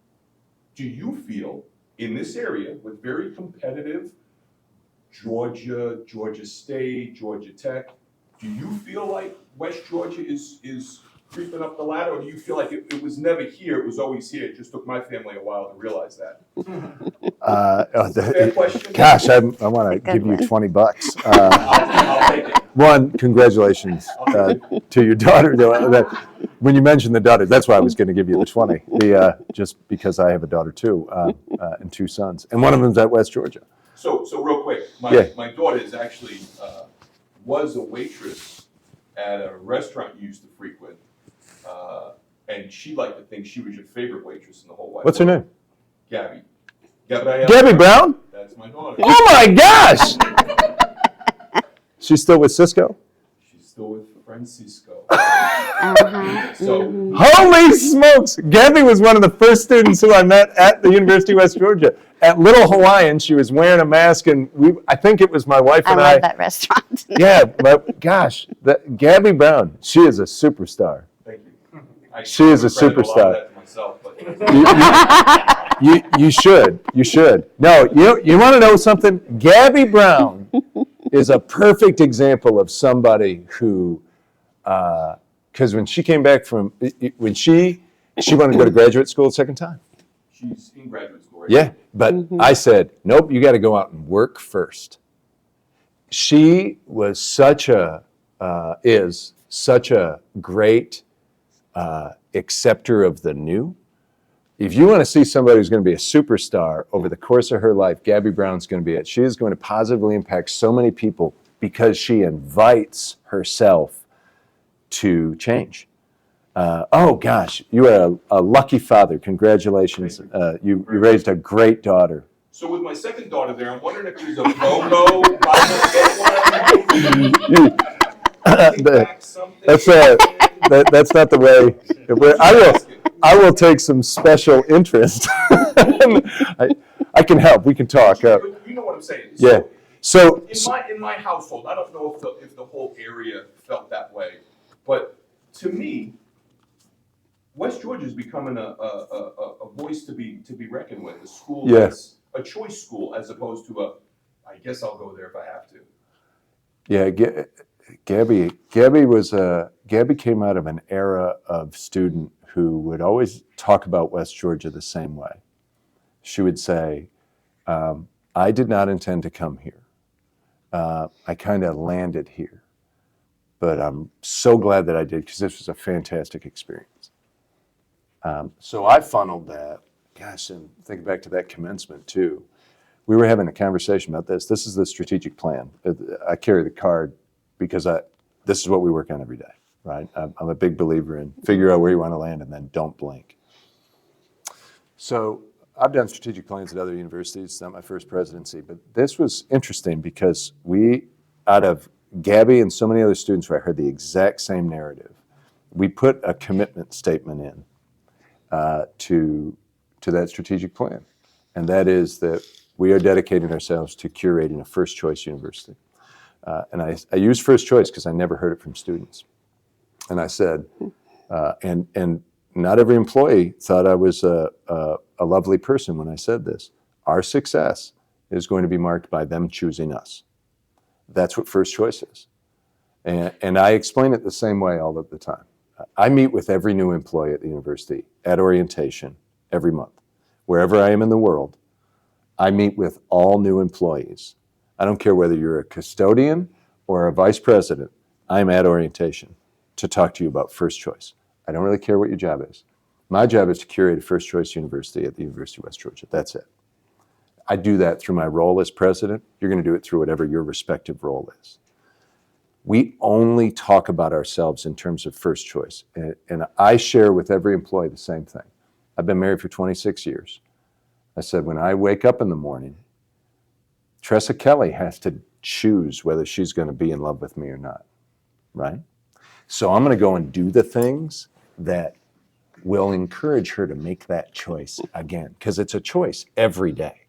Do you feel in this area with very competitive Georgia, Georgia State, Georgia Tech, do you feel like West Georgia is creeping up the ladder, or do you feel like it was never here, it was always here? It just took my family a while to realize that. Fair question? Gosh, I want to give you $20. I'll take it. One, congratulations to your daughter. When you mentioned the daughter, that's why I was going to give you the 20. Just because I have a daughter too, and 2 sons, and one of them's at West Georgia. So real quick, Yeah. my daughter is actually was a waitress at a restaurant you used to frequent, and she liked to think she was your favorite waitress in the whole wide What's her world. name? Gabby. Gabrielle. Gabby Brown? That's my daughter. Oh my gosh! She's still with Cisco? She's still with Francisco. Uh-huh. So, Holy smokes! Gabby was one of the first students who I met at the University of West Georgia. At Little Hawaiian, she was wearing a mask, and I think it was my wife I and love that restaurant. Yeah, but gosh, Gabby Brown, she is a superstar. thank you. I She is a credit lot of superstar. that to myself, but You should. No, you want to know something? Gabby Brown is a perfect example of somebody who, because when she came back when she wanted to go to graduate school a second time. she's in graduate school right Yeah, but I said, nope, you got to go out and work first. She was is such a great acceptor of the new. If you want to see somebody who's going to be a superstar over the course of her life, Gabby Brown's going to be it. She is going to positively impact so many people because she invites herself to change. Oh gosh, you are a lucky father. Congratulations. You raised a great daughter. So with my second daughter there, I'm wondering if there's a BOGO That's not the way. I will take some special interest. I can help. We can talk. You know what I'm saying? Yeah. So in my household, I don't know if the whole area felt that way, but to me, West Georgia is becoming a voice to be reckoned with. A school that's a choice school as opposed to I guess I'll go there if I have to. Yeah, Gabby came out of an era of student who would always talk about West Georgia the same way. She would say, I did not intend to come here. I kind of landed here, but I'm so glad that I did because this was a fantastic experience. So I funneled that, gosh, and think back to that commencement too. We were having a conversation about this. This is the strategic plan. I carry the card because this is what we work on every day, right? I'm a big believer in figure out where you want to land and then don't blink. So I've done strategic plans at other universities. It's not my first presidency, but this was interesting because out of Gabby and so many other students where I heard the exact same narrative, we put a commitment statement in to that strategic plan. And that is that we are dedicating ourselves to curating a first choice university. And I use first choice because I never heard it from students. And I said, and not every employee thought I was a lovely person when I said this. Our success is going to be marked by them choosing us. That's what first choice is. And I explain it the same way all of the time. I meet with every new employee at the university at orientation every month. Wherever I am in the world, I meet with all new employees. I don't care whether you're a custodian or a vice president, I'm at orientation to talk to you about first choice. I don't really care what your job is. My job is to curate a first choice university at the University of West Georgia. That's it. I do that through my role as president. You're going to do it through whatever your respective role is. We only talk about ourselves in terms of first choice. And I share with every employee the same thing. I've been married for 26 years. I said, when I wake up in the morning, Tressa Kelly has to choose whether she's going to be in love with me or not, right? So I'm going to go and do the things that will encourage her to make that choice again, because it's a choice every day.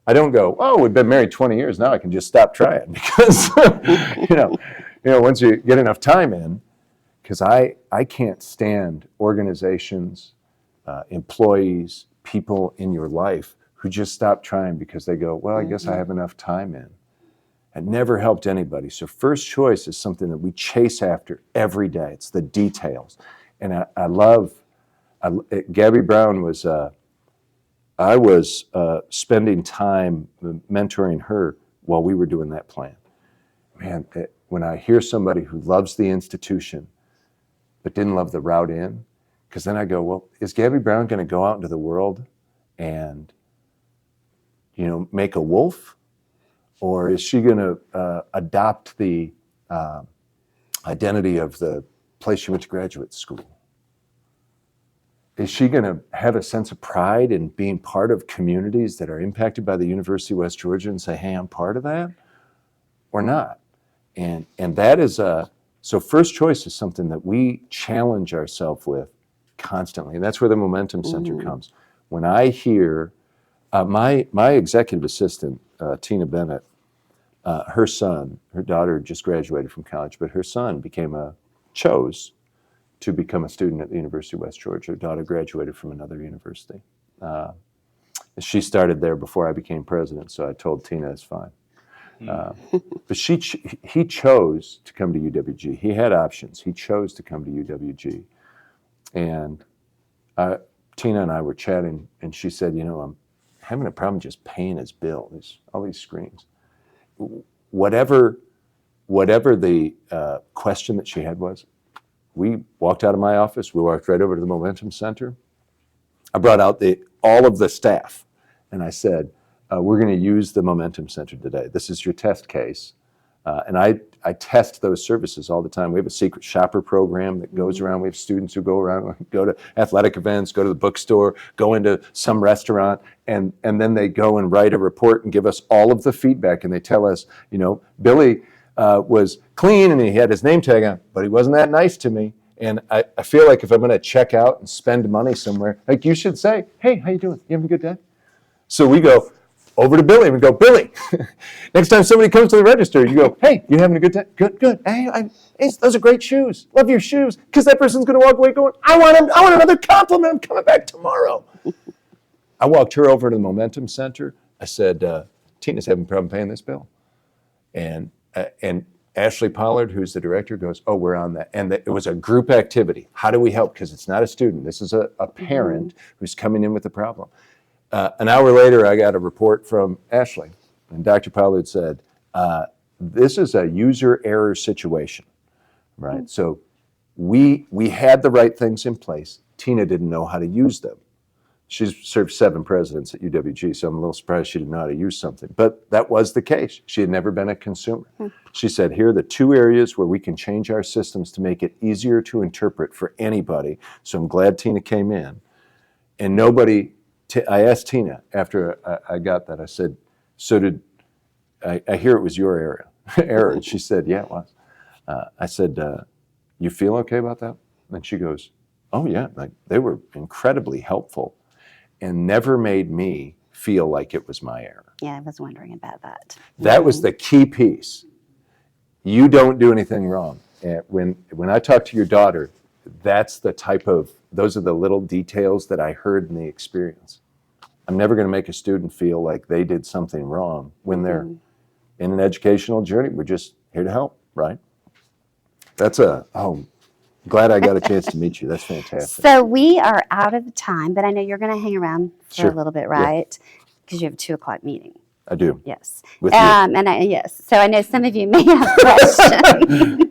I don't go, oh, we've been married 20 years, now I can just stop trying, because once you get enough time in, because I can't stand organizations, employees, people in your life who just stop trying because they go, well, I guess I have enough time in. It never helped anybody. So first choice is something that we chase after every day. It's the details. And I love, Gabby Brown was, I was spending time mentoring her while we were doing that plan. Man, when I hear somebody who loves the institution but didn't love the route in, because then I go, well, is Gabby Brown going to go out into the world and, make a wolf? Or is she going to adopt the identity of the place she went to graduate school? Is she going to have a sense of pride in being part of communities that are impacted by the University of West Georgia and say, hey, I'm part of that, or not? And that is so first choice is something that we challenge ourselves with constantly. And that's where the Momentum Center comes. When I hear my executive assistant, Tina Bennett, her daughter just graduated from college, but her son chose to become a student at the University of West Georgia. Her daughter graduated from another university. She started there before I became president, so I told Tina it's fine. But he chose to come to UWG. He had options. He chose to come to UWG. And Tina and I were chatting, and she said, I'm having a problem just paying his bill. There's all these screens. Whatever the question that she had was, we walked out of my office. We walked right over to the Momentum Center. I brought out all of the staff, and I said, we're going to use the Momentum Center today. This is your test case. And I test those services all the time. We have a secret shopper program that goes around. We have students who go around, go to athletic events, go to the bookstore, go into some restaurant, and then they go and write a report and give us all of the feedback. And they tell us, Billy was clean and he had his name tag on, but he wasn't that nice to me. And I feel like if I'm going to check out and spend money somewhere, like you should say, hey, how you doing? You having a good day? So we go over to Billy and we go, Billy, next time somebody comes to the register, you go, hey, you having a good day? Good. Hey, those are great shoes. Love your shoes. Because that person's going to walk away going, I want another compliment. I'm coming back tomorrow. I walked her over to the Momentum Center. I said, Tina's having a problem paying this bill. And Ashley Pollard, who's the director, goes, oh, we're on that. And it was a group activity. How do we help? Because it's not a student. This is a parent who's coming in with a problem. An hour later, I got a report from Ashley, and Dr. Pollard said, this is a user error situation, right? So we had the right things in place. Tina didn't know how to use them. She's served 7 presidents at UWG, so I'm a little surprised she didn't know how to use something. But that was the case. She had never been a consumer. She said, here are the 2 areas where we can change our systems to make it easier to interpret for anybody. So I'm glad Tina came in. And I asked Tina after I got that, I said, so did I hear it was your error? And she said, yeah, it was. I said, you feel okay about that? And she goes, oh yeah, like they were incredibly helpful and never made me feel like it was my error. Yeah, I was wondering about that. That was the key piece. You don't do anything wrong. And when I talk to your daughter, those are the little details that I heard in the experience. I'm never going to make a student feel like they did something wrong when they're in an educational journey. We're just here to help, right? Glad I got a chance to meet you. That's fantastic. So we are out of time, but I know you're going to hang around for Sure. a little bit, right? Because you have a 2:00 meeting. I do. Yes. With you. Yes. So I know some of you may have questions.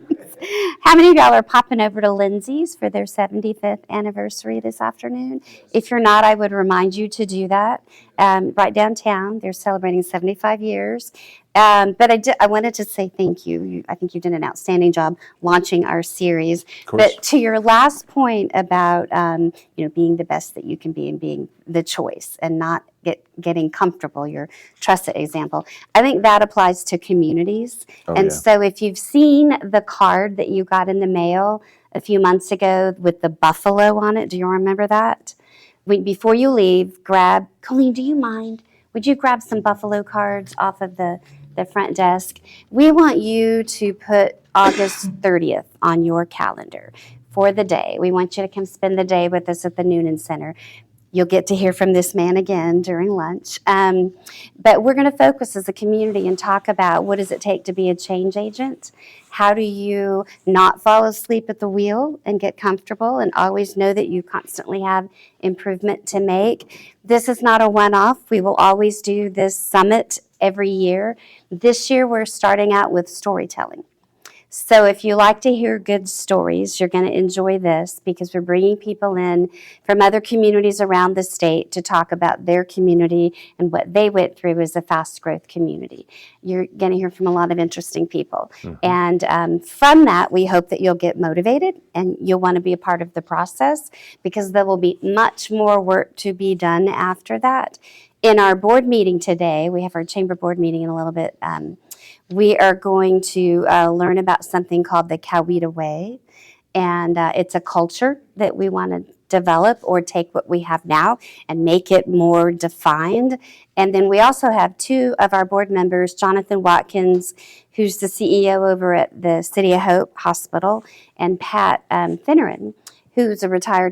How many of y'all are popping over to Lindsay's for their 75th anniversary this afternoon? If you're not, I would remind you to do that. Right downtown, they're celebrating 75 years. But I wanted to say thank you. I think you did an outstanding job launching our series. But to your last point about being the best that you can be and being the choice and not getting comfortable, your trusted example, I think that applies to communities. So if you've seen the card that you got in the mail a few months ago with the buffalo on it, do you remember that? Before you leave, Colleen, do you mind? Would you grab some buffalo cards off of the front desk? We want you to put August 30th on your calendar for the day. We want you to come spend the day with us at the Noonan Center. You'll get to hear from this man again during lunch. But we're going to focus as a community and talk about what does it take to be a change agent? How do you not fall asleep at the wheel and get comfortable and always know that you constantly have improvement to make? This is not a one-off. We will always do this summit every year. This year we're starting out with storytelling. So if you like to hear good stories, you're going to enjoy this because we're bringing people in from other communities around the state to talk about their community and what they went through as a fast growth community. You're going to hear from a lot of interesting people. And from that, we hope that you'll get motivated and you'll want to be a part of the process because there will be much more work to be done after that. In our board meeting today, we have our chamber board meeting in a little bit. We are going to learn about something called the Coweta Way, and it's a culture that we want to develop or take what we have now and make it more defined. And then we also have two of our board members, Jonathan Watkins, who's the CEO over at the City of Hope Hospital, and Pat Finneran, who's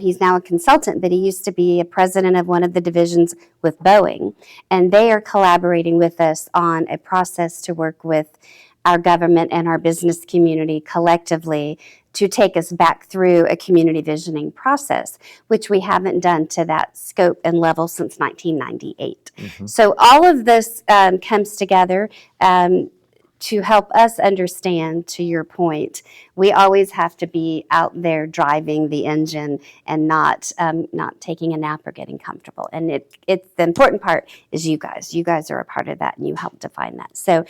he's now a consultant, but he used to be a president of one of the divisions with Boeing. And they are collaborating with us on a process to work with our government and our business community collectively to take us back through a community visioning process, which we haven't done to that scope and level since 1998. So all of this comes together to help us understand, to your point, we always have to be out there driving the engine and not taking a nap or getting comfortable. And it's the important part is you guys. You guys are a part of that, and you help define that. So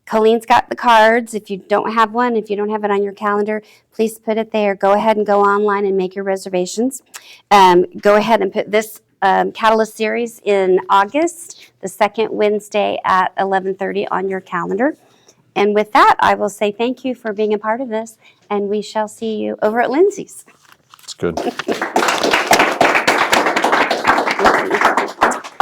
Colleen's got the cards. If you don't have one, if you don't have it on your calendar, please put it there. Go ahead and go online and make your reservations. Go ahead and put this Catalyst series in August, the second Wednesday at 11:30 on your calendar. And with that, I will say thank you for being a part of this, and we shall see you over at Lindsay's. It's good.